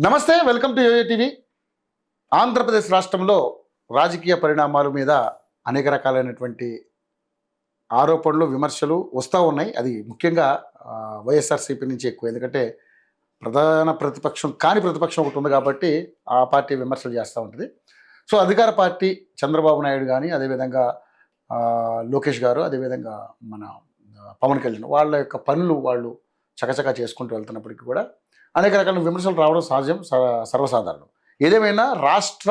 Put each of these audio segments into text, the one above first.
నమస్తే, welcome to YoYo TV. Andhra Pradesh రాష్ట్రంలో రాజకీయ పరిణామాల మీద అనేక రకాలైనటువంటి ఆరోపణలు, విమర్శలు వస్తూ ఉన్నాయి. అది ముఖ్యంగా వైఎస్ఆర్సీపీ నుంచి ఎక్కువ. ఎందుకంటే ప్రధాన ప్రతిపక్షం కాని ప్రతిపక్షం ఒకటి ఉంది కాబట్టి ఆ పార్టీ విమర్శలు చేస్తూ ఉంటుంది. సో అధికార పార్టీ చంద్రబాబు నాయుడు కానీ, అదేవిధంగా లోకేష్ గారు, అదేవిధంగా మన పవన్ కళ్యాణ్ వాళ్ళ యొక్క పనులు వాళ్ళు చకచకా చేసుకుంటూ వెళ్తున్నప్పటికీ కూడా అనేక రకాల విమర్శలు రావడం సహజం, సర్వసాధారణం. ఏదేమైనా రాష్ట్ర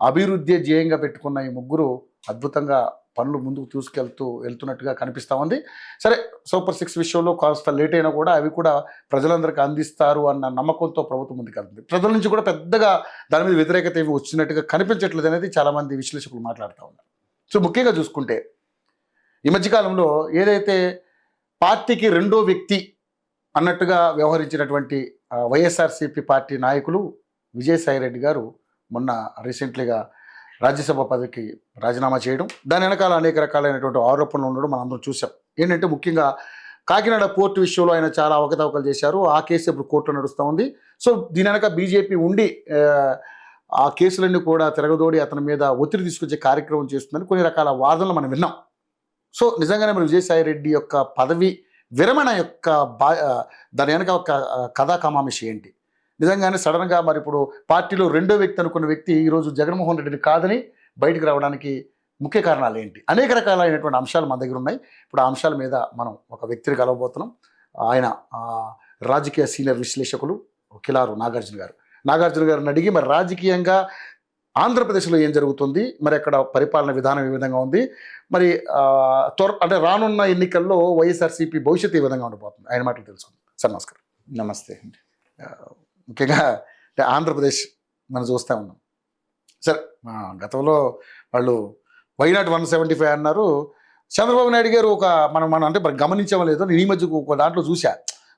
అభివృద్ధి ధ్యేయంగా పెట్టుకున్న ఈ ముగ్గురు అద్భుతంగా పనులు ముందుకు వెళ్తున్నట్టుగా కనిపిస్తూ ఉంది. సరే, సూపర్ 6 విషయంలో కాస్త లేట్ అయినా కూడా అవి కూడా ప్రజలందరికీ అందిస్తారు అన్న నమ్మకంతో ప్రభుత్వం ముందుకెళ్తుంది. ప్రజల నుంచి కూడా పెద్దగా దాని మీద వ్యతిరేకత ఏమి వచ్చినట్టుగా కనిపించట్లేదు అనేది చాలామంది విశ్లేషకులు మాట్లాడుతూ ఉన్నారు. సో ముఖ్యంగా చూసుకుంటే ఈ మధ్యకాలంలో ఏదైతే పార్టీకి రెండో వ్యక్తి అన్నట్టుగా వ్యవహరించినటువంటి వైఎస్ఆర్సీపీ పార్టీ నాయకులు విజయసాయిరెడ్డి గారు మొన్న రీసెంట్లీగా రాజ్యసభ పదవికి రాజీనామా చేయడం, దాని వెనకాల అనేక రకాలైనటువంటి ఆరోపణలు ఉండడం మనం అందరం చూసాం. ఏంటంటే ముఖ్యంగా కాకినాడ పోర్టు విషయంలో ఆయన చాలా అవకతవకలు చేశారు. ఆ కేసు ఇప్పుడు కోర్టులో నడుస్తూ ఉంది. సో దీని వెనక బీజేపీ ఉండి ఆ కేసులన్నీ కూడా తిరగదోడి అతని మీద ఒత్తిడి తీసుకొచ్చే కార్యక్రమం చేస్తుందని కొన్ని రకాల వాదనలు మనం విన్నాం. సో నిజంగానే మరి విజయసాయిరెడ్డి యొక్క పదవి విరమణ యొక్క దాని వెనక ఒక కథా కమామిషి ఏంటి? నిజంగానే సడన్గా మరి ఇప్పుడు పార్టీలో రెండో వ్యక్తి అనుకున్న వ్యక్తి ఈరోజు జగన్మోహన్ రెడ్డిని కాదని బయటికి రావడానికి ముఖ్య కారణాలు ఏంటి? అనేక రకాలైనటువంటి అంశాలు మన దగ్గర ఉన్నాయి. ఇప్పుడు ఆ అంశాల మీద మనం ఒక వ్యక్తిని కలవబోతున్నాం. ఆయన రాజకీయ సీనియర్ విశ్లేషకులు కిలారు నాగార్జున గారిని అడిగి మరి రాజకీయంగా ఆంధ్రప్రదేశ్లో ఏం జరుగుతుంది, మరి అక్కడ పరిపాలన విధానం ఏ విధంగా ఉంది, మరి అంటే రానున్న ఎన్నికల్లో వైఎస్ఆర్సీపీ భవిష్యత్తు ఏ విధంగా ఉండబోతుంది, ఆయన మాటలు తెలుసుకుందాం. సార్ నమస్కారం. నమస్తే అండి. ముఖ్యంగా అంటే ఆంధ్రప్రదేశ్ మనం చూస్తూ ఉన్నాం. సార్ గతంలో వాళ్ళు వైనాట్ 175 అన్నారు. చంద్రబాబు నాయుడు గారు ఒక మనం అంటే మరి గమనించడం లేదు, నేను ఈ మధ్య ఒక దాంట్లో చూసా,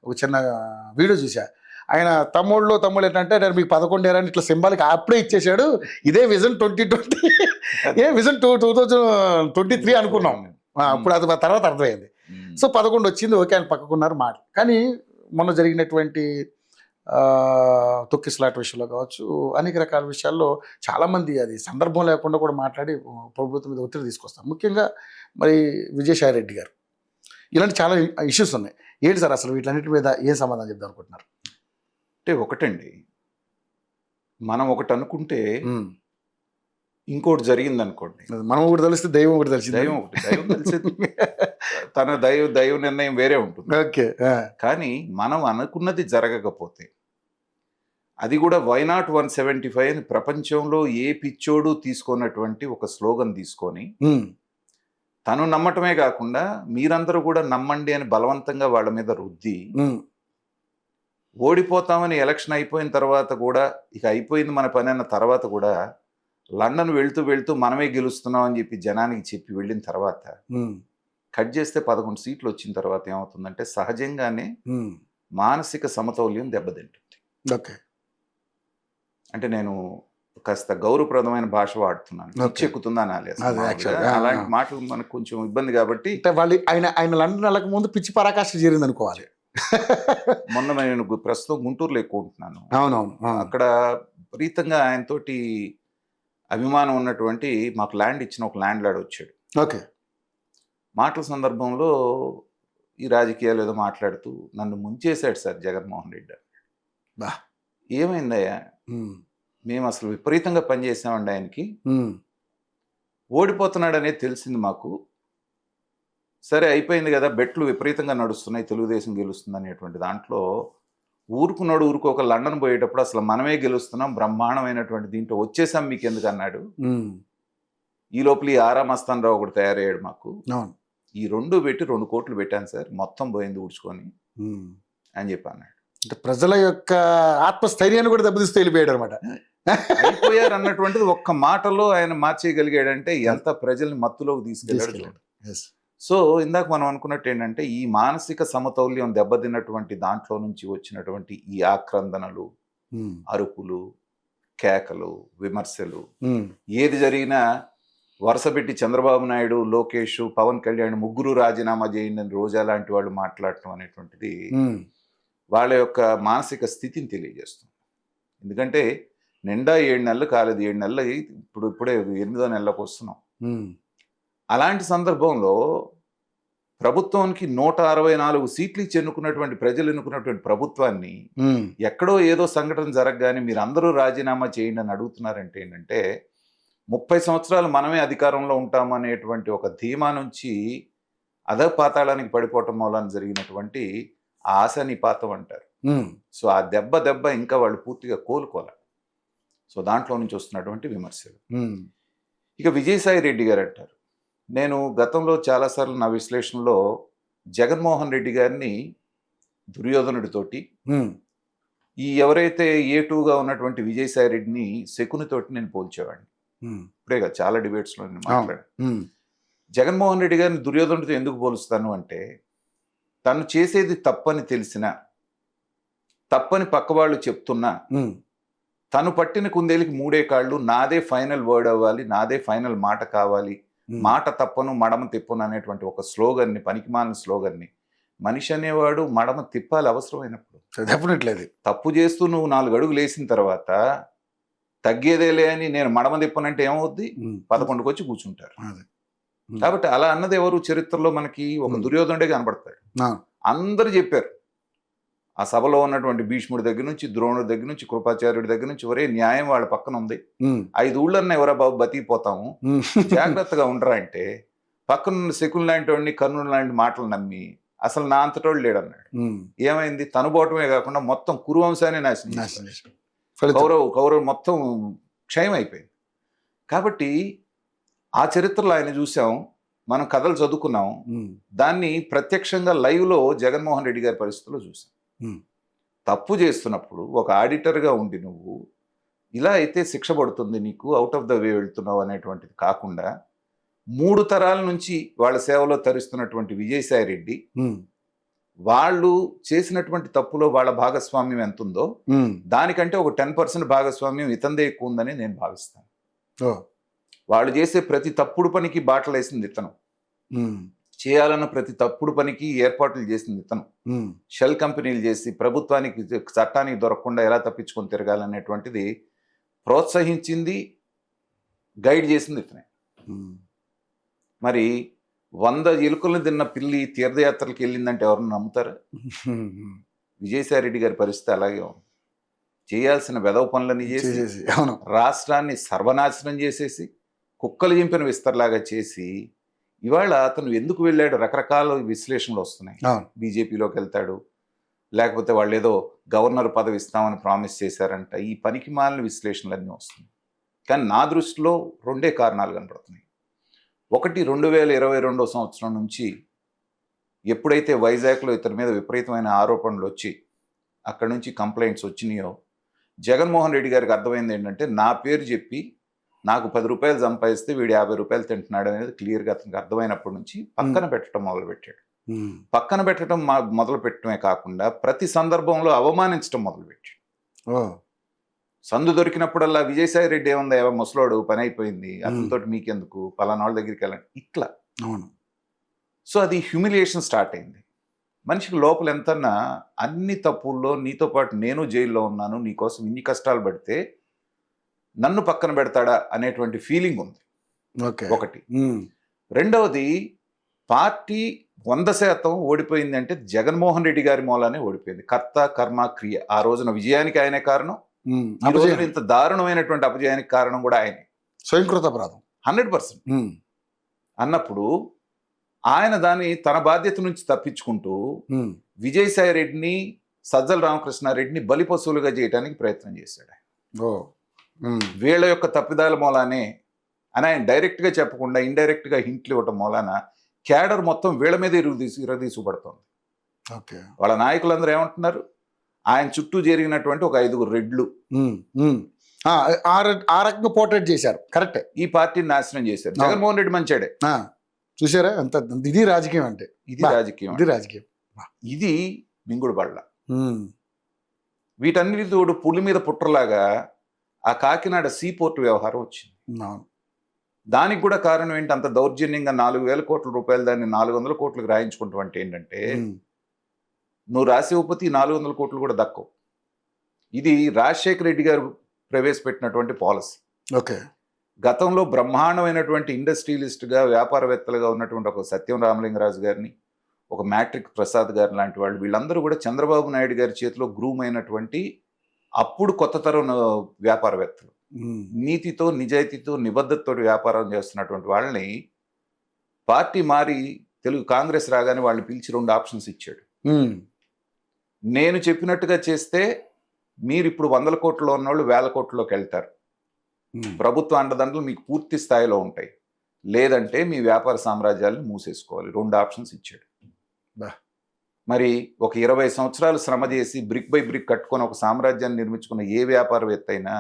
ఒక చిన్న వీడియో చూసా. ఆయన తమ్ముళ్ళు ఏంటంటే నేను మీకు 11 ఏరని ఇట్లా సింబాలిక్ అప్పుడే ఇచ్చేసాడు. ఇదే విజన్ 2020 విజన్ 2023 అనుకున్నాం. అప్పుడు అది తర్వాత అర్థమైంది. సో 11 వచ్చింది, ఓకే అని పక్కకున్నారు మాట. కానీ మొన్న జరిగినటువంటి తొక్కిసలాట విషయంలో కావచ్చు, అనేక రకాల విషయాల్లో చాలామంది అది సందర్భం లేకుండా కూడా మాట్లాడి ప్రభుత్వం మీద ఒత్తిడి తీసుకొస్తారు. ముఖ్యంగా మరి విజయసాయిరెడ్డి గారు ఇలాంటి చాలా ఇష్యూస్ ఉన్నాయి. ఏంటి సార్ అసలు వీటన్నిటి మీద ఏం సమాధానం చెప్దాం అనుకుంటున్నారు? అంటే ఒకటండి, మనం ఒకటి అనుకుంటే ఇంకోటి జరిగింది అనుకోండి. మనం ఒకటి తెలిస్తే దైవం ఒకటి తెలిసింది. దైవం తెలిసేది తన దైవ నిర్ణయం వేరే ఉంటుంది. ఓకే. కానీ మనం అనుకున్నది జరగకపోతే, అది కూడా వైనాట్ 175 అని ప్రపంచంలో ఏ పిచ్చోడు తీసుకున్నటువంటి ఒక స్లోగన్ తీసుకొని తను నమ్మటమే కాకుండా మీరందరూ కూడా నమ్మండి అని బలవంతంగా వాళ్ళ మీద రుద్ది ఓడిపోతామని ఎలక్షన్ అయిపోయిన తర్వాత కూడా ఇక అయిపోయింది మన పని అన్న తర్వాత కూడా లండన్ వెళ్తూ మనమే గెలుస్తున్నాం అని చెప్పి జనానికి చెప్పి వెళ్ళిన తర్వాత కట్ చేస్తే 11 సీట్లు వచ్చిన తర్వాత ఏమవుతుందంటే సహజంగానే మానసిక సమతౌల్యం దెబ్బతింటుంది. ఓకే. అంటే నేను కాస్త గౌరవప్రదమైన భాష వాడుతున్నాను, చెక్కుతుందా అనాలి. అలాంటి మాటలు మనకు కొంచెం ఇబ్బంది కాబట్టి వాళ్ళు ఆయన లండన్ వెళ్ళక ముందు పిచ్చి పరాకాష్ఠ చేరింది అనుకోవాలి. మొన్న నేను ప్రస్తుతం గుంటూరులో ఎక్కువ ఉంటున్నాను. అవునవును. అక్కడ విపరీతంగా ఆయనతోటి అభిమానం ఉన్నటువంటి మాకు ల్యాండ్ ఇచ్చిన ఒక ల్యాండ్ లార్డ్ వచ్చాడు. ఓకే. మాటల సందర్భంలో ఈ రాజకీయాలు ఏదో మాట్లాడుతూ నన్ను ముంచేశాడు సార్ జగన్మోహన్ రెడ్డి. ఏమైందయ్యా, మేము అసలు విపరీతంగా పనిచేసామండి ఆయనకి, ఓడిపోతున్నాడు అనేది తెలిసింది మాకు. సరే అయిపోయింది కదా, బెట్లు విపరీతంగా నడుస్తున్నాయి, తెలుగుదేశం గెలుస్తుంది అనేటువంటి దాంట్లో ఊరుకోక లండన్ పోయేటప్పుడు అసలు మనమే గెలుస్తున్నాం, బ్రహ్మాండమైనటువంటి దీంట్లో వచ్చేసాం, మీకు ఎందుకు అన్నాడు. ఈ లోపల ఈ ఆరా మస్తాన్ రావు కూడా తయారయ్యాడు మాకు. ఈ 2 పెట్టి 2 కోట్లు పెట్టాను సార్, మొత్తం పోయింది ఊడ్చుకొని అని చెప్పి అన్నాడు. అంటే ప్రజల యొక్క ఆత్మస్థైర్యాన్ని కూడా దెబ్బతీస్తూ వెళ్ళిపోయాడు అనమాట. అయిపోయారు అన్నటువంటిది ఒక్క మాటలో ఆయన మార్చేయగలిగాడంటే ఎంత ప్రజల్ని మత్తులోకి తీసుకెళ్ళాడు. సో ఇందాక మనం అనుకున్నట్టు ఏంటంటే ఈ మానసిక సమతౌల్యం దెబ్బతిన్నటువంటి దాంట్లో నుంచి వచ్చినటువంటి ఈ ఆక్రందనలు, అరుపులు, కేకలు, విమర్శలు, ఏది జరిగినా వరుస పెట్టి చంద్రబాబు నాయుడు, లోకేష్, పవన్ కళ్యాణ్ ముగ్గురు రాజీనామా చేయండి అని రోజా లాంటి వాళ్ళు మాట్లాడటం అనేటువంటిది వాళ్ళ యొక్క మానసిక స్థితిని తెలియజేస్తుంది. ఎందుకంటే నిండా 7 నెలలు కాలేదు, 7 నెలలు అయ్యి ఇప్పుడే 8వ నెలలోకి వస్తున్నాం. అలాంటి సందర్భంలో ప్రభుత్వానికి 164 సీట్లు ఇచ్చి ఎన్నుకున్నటువంటి ప్రజలు ఎన్నుకున్నటువంటి ప్రభుత్వాన్ని ఎక్కడో ఏదో సంఘటన జరగగానే మీరు అందరూ రాజీనామా చేయండి అని అడుగుతున్నారంటే ఏంటంటే 30 సంవత్సరాలు మనమే అధికారంలో ఉంటామనేటువంటి ఒక ధీమా నుంచి అధపాతాళానికి పడిపోవటం మూలాన జరిగినటువంటి ఆశ నిపాతం అంటారు. సో ఆ దెబ్బ ఇంకా వాళ్ళు పూర్తిగా కోలుకోవాలి. సో దాంట్లో నుంచి వస్తున్నటువంటి విమర్శలు. ఇక విజయసాయి రెడ్డి గారు అంటారు, నేను గతంలో చాలాసార్లు నా విశ్లేషణలో జగన్మోహన్ రెడ్డి గారిని దుర్యోధనుడితోటి, ఈ ఎవరైతే A2గా ఉన్నటువంటి విజయసాయి రెడ్డిని శకునితోటి నేను పోల్చేవాడిని. ఇప్పుడేగా చాలా డిబేట్స్లో నేను మాట్లాడాను. జగన్మోహన్ రెడ్డి గారిని దుర్యోధనుడితో ఎందుకు పోలుస్తాను అంటే, తను చేసేది తప్పని తెలిసినా, తప్పని పక్కవాళ్ళు చెప్తున్నా, తను పట్టిన కుందేలికి 3 కాళ్ళు, నాదే ఫైనల్ వర్డ్ అవ్వాలి, నాదే ఫైనల్ మాట కావాలి, మాట తప్పను మడమ తిప్పను అనేటువంటి ఒక స్లోగన్ని, పనికిమాలిన స్లోగన్ని మనిషి అనేవాడు మడమ తిప్పాలి అవసరమైనప్పుడు. డెఫినెట్లీ తప్పు చేస్తూ నువ్వు 4 అడుగులు వేసిన తర్వాత తగ్గేదేలే అని నేను మడమ తిప్పనంటే ఏమవుద్ది? 11కి వచ్చి కూర్చుంటారు. కాబట్టి అలా అన్నది ఎవరు చరిత్రలో మనకి? ఒక దుర్యోధనుడే కనబడతాడు. అందరూ చెప్పారు, ఆ సభలో ఉన్నటువంటి భీష్ముడి దగ్గర నుంచి, ద్రోణుడి దగ్గర నుంచి, కృపాచార్యుడి దగ్గర నుంచి, ఒరే న్యాయం వాళ్ళ పక్కన ఉంది, 5 ఊళ్ళన్నా ఎవరా బాబు బతికిపోతాము, జాగ్రత్తగా ఉండరా అంటే పక్కన శకుని లాంటి వాడిని, కర్ణుడు లాంటి మాటలు నమ్మి అసలు నా అంతటోడు లేడన్నాడు. ఏమైంది? తనుబోవటమే కాకుండా మొత్తం కురువంశాన్ని నాశనం, కౌరవ్ మొత్తం క్షయం అయిపోయింది. కాబట్టి ఆ చరిత్రలో ఆయన చూసాం, మనం కథలు చదువుకున్నాం, దాన్ని ప్రత్యక్షంగా లైవ్లో జగన్మోహన్ రెడ్డి గారి పరిస్థితుల్లో చూసాం. తప్పు చేస్తున్నప్పుడు ఒక ఆడిటర్గా ఉండి నువ్వు ఇలా అయితే శిక్ష పడుతుంది, నీకు అవుట్ ఆఫ్ ద వే వెళ్తున్నావు అనేటువంటిది కాకుండా 3 తరాల నుంచి వాళ్ళ సేవలో తరిస్తున్నటువంటి విజయసాయి రెడ్డి, వాళ్ళు చేసినటువంటి తప్పులో వాళ్ళ భాగస్వామ్యం ఎంత ఉందో దానికంటే ఒక 10% భాగస్వామ్యం ఇతందే ఎక్కువ ఉందని నేను భావిస్తాను. వాళ్ళు చేసే ప్రతి తప్పుడు పనికి బాటలు వేసింది ఇతను, చేయాలన్న ప్రతి తప్పుడు పనికి ఏర్పాట్లు చేసింది ఇతను, షెల్ కంపెనీలు చేసి ప్రభుత్వానికి, చట్టానికి దొరకకుండా ఎలా తప్పించుకొని తిరగాలనేటువంటిది ప్రోత్సహించింది, గైడ్ చేసింది ఇతనే. మరి 100 ఎలుకలను తిన్న పిల్లి తీర్థయాత్రలకు వెళ్ళిందంటే ఎవరన్నా నమ్ముతారా? విజయసాయి రెడ్డి గారి పరిస్థితి అలాగే ఉంది. చేయాల్సిన వెధవ పనులని చేసి రాష్ట్రాన్ని సర్వనాశనం చేసేసి, కుక్కలు చింపిన విస్తరలాగా చేసి, ఇవాళ అతను ఎందుకు వెళ్ళాడు రకరకాల విశ్లేషణలు వస్తున్నాయి. బీజేపీలోకి వెళ్తాడు, లేకపోతే వాళ్ళు ఏదో గవర్నర్ పదవి ఇస్తామని ప్రామిస్ చేశారంట, ఈ పనికి మాలిన విశ్లేషణలన్నీ వస్తున్నాయి. కానీ నా దృష్టిలో 2 కారణాలు కనపడుతున్నాయి. ఒకటి, 2022 సంవత్సరం నుంచి ఎప్పుడైతే వైజాగ్లో ఇతని మీద విపరీతమైన ఆరోపణలు వచ్చి అక్కడి నుంచి కంప్లైంట్స్ వచ్చినాయో, జగన్మోహన్ రెడ్డి గారికి అర్థమైంది ఏంటంటే, నా పేరు చెప్పి నాకు 10 రూపాయలు సంపాదిస్తే వీడు 50 రూపాయలు తింటున్నాడు అనేది క్లియర్గా అతనికి అర్థమైనప్పటి నుంచి పక్కన పెట్టడం మొదలుపెట్టాడు. పక్కన పెట్టడం మొదలు పెట్టడమే కాకుండా ప్రతి సందర్భంలో అవమానించడం మొదలుపెట్టాడు. సందు దొరికినప్పుడల్లా విజయసాయి రెడ్డి ఏముందా, ముసలోడు పని అయిపోయింది, అతనితో మీకెందుకు, పలానా వాళ్ళ దగ్గరికి వెళ్ళండి, ఇట్లా. సో అది హ్యూమిలియేషన్ స్టార్ట్ అయింది. మనిషికి లోపల ఎంతన్నా అన్ని తప్పుల్లో నీతో పాటు నేను జైల్లో ఉన్నాను, నీకోసం ఇన్ని కష్టాలు పడితే నన్ను పక్కన పెడతాడా అనేటువంటి ఫీలింగ్ ఉంది. ఒకటి. రెండవది, పార్టీ 100% ఓడిపోయింది అంటే జగన్మోహన్ రెడ్డి గారి మూలానే ఓడిపోయింది. కర్త కర్మ క్రియ. ఆ రోజున విజయానికి ఆయనే కారణం, ఈ రోజున ఇంత దారుణమైనటువంటి అపజయానికి కారణం కూడా ఆయనే. స్వయంకృత అపరాధం 100%. అన్నప్పుడు ఆయన దాన్ని తన బాధ్యత నుంచి తప్పించుకుంటూ విజయసాయి రెడ్డిని, సజ్జల రామకృష్ణారెడ్డిని బలిపశువులుగా చేయడానికి ప్రయత్నం చేశాడు. వీళ్ళ యొక్క తప్పిదాల మూలానే అని ఆయన డైరెక్ట్గా చెప్పకుండా ఇండైరెక్ట్గా హింట్లు ఇవ్వటం మూలాన క్యాడర్ మొత్తం వీళ్ళ మీద ఇరదీసుపడుతుంది. వాళ్ళ నాయకులందరూ ఏమంటున్నారు, ఆయన చుట్టూ జరిగినటువంటి ఒక 5 రెడ్లు ఆ రకంగా పోర్ట్రేట్ చేశారు. కరెక్ట్. ఈ పార్టీని నాశనం చేశారు. జగన్మోహన్ రెడ్డి మంచాడే. చూసారా అంత? ఇది రాజకీయం అంటే, ఇది రాజకీయం, ఇది రాజకీయం, ఇది మింగుడు బళ్ళ. వీటన్నిటి తోడు పులి మీద పుట్రలాగా ఆ కాకినాడ సీపోర్ట్ వ్యవహారం వచ్చింది. దానికి కూడా కారణం ఏంటి? అంత దౌర్జన్యంగా 4,000 కోట్ల రూపాయలు దాన్ని 400 కోట్లకు రాయించుకుంటాం అంటే ఏంటంటే, నువ్వు రాసి ఉపతి 400 కోట్లు కూడా దక్కవు. ఇది రాజశేఖర రెడ్డి గారు ప్రవేశపెట్టినటువంటి పాలసీ. ఓకే. గతంలో బ్రహ్మాండమైనటువంటి ఇండస్ట్రియలిస్ట్గా వ్యాపారవేత్తలుగా ఉన్నటువంటి ఒక సత్యం రామలింగరాజు గారిని, ఒక మ్యాట్రిక్ ప్రసాద్ గారు లాంటి వాళ్ళు, వీళ్ళందరూ కూడా చంద్రబాబు నాయుడు గారి చేతిలో గ్రూమ్ అయినటువంటి అప్పుడు కొత్త తరం వ్యాపారవేత్తలు, నీతితో నిజాయితీతో నిబద్ధతతో వ్యాపారం చేస్తున్నటువంటి వాళ్ళని పార్టీ మారి తెలుగు కాంగ్రెస్ రాగానే వాళ్ళని పిలిచి 2 ఆప్షన్స్ ఇచ్చాడు. నేను చెప్పినట్టుగా చేస్తే మీరు ఇప్పుడు 100 కోట్లలో ఉన్నవాళ్ళు 1000 కోట్లలోకి వెళ్తారు, ప్రభుత్వ అండదండలు మీకు పూర్తి స్థాయిలో ఉంటాయి, లేదంటే మీ వ్యాపార సామ్రాజ్యాలను మూసేసుకోవాలి. 2 ఆప్షన్స్ ఇచ్చాడు. మరి ఒక 20 సంవత్సరాలు శ్రమ చేసి బ్రిక్ బై బ్రిక్ కట్టుకొని ఒక సామ్రాజ్యాన్ని నిర్మించుకున్న ఏ వ్యాపారవేత్త అయినా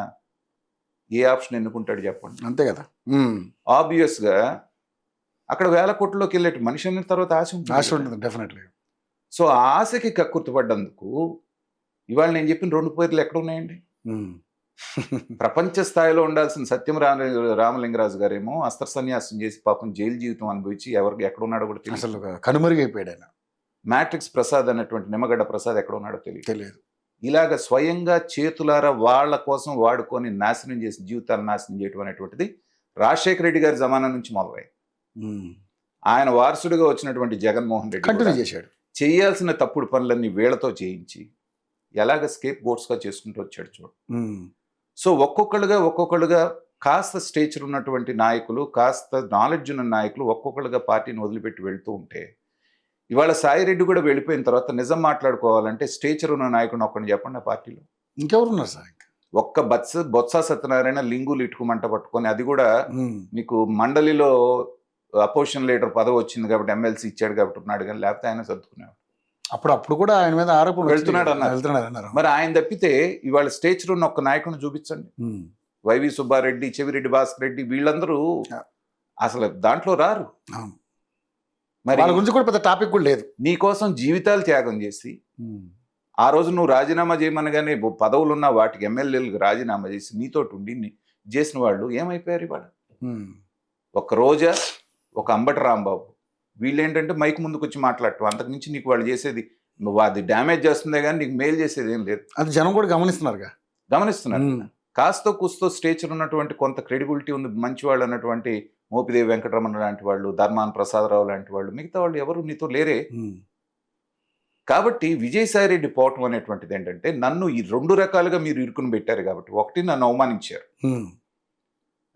ఏ ఆప్షన్ ఎన్నుకుంటాడు చెప్పండి? అంతే కదా. ఆబ్వియస్గా అక్కడ 1000 కోట్లలోకి వెళ్ళేటి మనిషి అన్న తర్వాత ఆశ ఉంటుంది డెఫినెట్లీ. సో ఆ ఆశకి కక్కుర్తిపడ్డందుకు ఇవాళ నేను చెప్పిన 2 పేర్లు ఎక్కడ ఉన్నాయండి? ప్రపంచ స్థాయిలో ఉండాల్సిన సత్యం రామలింగరాజు గారేమో అస్త్ర సన్యాసం చేసి పాపం జైలు జీవితం అనుభవించి ఎవరికి ఎక్కడ ఉన్నాడో కూడా తెలియదు. అసలు కనుమరుగైపోయాడు ఆయన. మ్యాట్రిక్స్ ప్రసాద్ అన్నటువంటి నిమ్మగడ్డ ప్రసాద్ ఎక్కడ ఉన్నాడో తెలియదు. ఇలాగ స్వయంగా చేతులారా వాళ్ళ కోసం వాడుకొని నాశనం చేసి జీవితాలను నాశనం చేయటం అనేటువంటిది రాజశేఖర రెడ్డి గారి జమానా నుంచి మొదలై ఆయన వారసుడిగా వచ్చినటువంటి జగన్మోహన్ రెడ్డి కంటిన్యూ చేశాడు. చేయాల్సిన తప్పుడు పనులన్నీ వీళ్లతో చేయించి ఎలాగ స్కేప్ గోట్స్గా చేసుకుంటూ వచ్చాడు చూడు. సో ఒక్కొక్కళ్ళుగా కాస్త స్టేచర్ ఉన్నటువంటి నాయకులు, కాస్త నాలెడ్జ్ ఉన్న నాయకులు ఒక్కొక్కళ్ళుగా పార్టీని వదిలిపెట్టి వెళ్తూ ఉంటే, ఇవాళ సాయిరెడ్డి కూడా వెళ్ళిపోయిన తర్వాత నిజం మాట్లాడుకోవాలంటే స్టేచర్ ఉన్న నాయకుడిని ఒక్కడిని చెప్పండి ఆ పార్టీలో. ఇంకెవరున్నారు సార్? ఒక్క బొత్స సత్యనారాయణ లింగులు ఇటుకుమంట పట్టుకొని, అది కూడా మీకు మండలిలో అపోజిషన్ లీడర్ పదవి వచ్చింది కాబట్టి ఎమ్మెల్సీ ఇచ్చాడు కాబట్టి ఉన్నాడు, కానీ లేకపోతే ఆయన సర్దుకునేవాడు. అప్పుడు కూడా ఆయన మీద ఆరోపణ వెళ్తున్నాడు అన్నారు. మరి ఆయన తప్పితే ఇవాళ స్టేచర్ ఉన్న ఒక్క నాయకుడిని చూపించండి. వైవి సుబ్బారెడ్డి, చెవిరెడ్డి భాస్కర్ రెడ్డి వీళ్ళందరూ అసలు దాంట్లో రారు. మరి వాళ్ళ గురించి కూడా పెద్ద టాపిక్ కూడా లేదు. నీకోసం జీవితాలు త్యాగం చేసి ఆ రోజు నువ్వు రాజీనామా చేయమనగానే పదవులున్న వాటికి ఎమ్మెల్యేలకు రాజీనామా చేసి నీతోటి ఉండి చేసిన వాళ్ళు ఏమైపోయారు ఇవాళ? ఒక రోజా, ఒక అంబటి రాంబాబు, వీళ్ళు ఏంటంటే మైక్ ముందుకు వచ్చి మాట్లాడటం, అంతకు మించి నీకు వాళ్ళు చేసేది నువ్వు అది డ్యామేజ్ చేస్తుందే కానీ నీకు మేలు చేసేది ఏం లేదు. అది జనం కూడా గమనిస్తున్నారు. కాస్తో కూస్తో స్టేచర్ ఉన్నటువంటి కొంత క్రెడిబిలిటీ ఉంది మంచి వాళ్ళు అన్నటువంటి మోపిదేవి వెంకటరమణ లాంటి వాళ్ళు, ధర్మాన్ ప్రసాదరావు లాంటి వాళ్ళు, మిగతా వాళ్ళు ఎవరు నీతో లేరే. కాబట్టి విజయసాయిరెడ్డి పోవటం అనేటువంటిది ఏంటంటే, నన్ను ఈ 2 రకాలుగా మీరు ఇరుకుని పెట్టారు కాబట్టి, ఒకటి నన్ను అవమానించారు,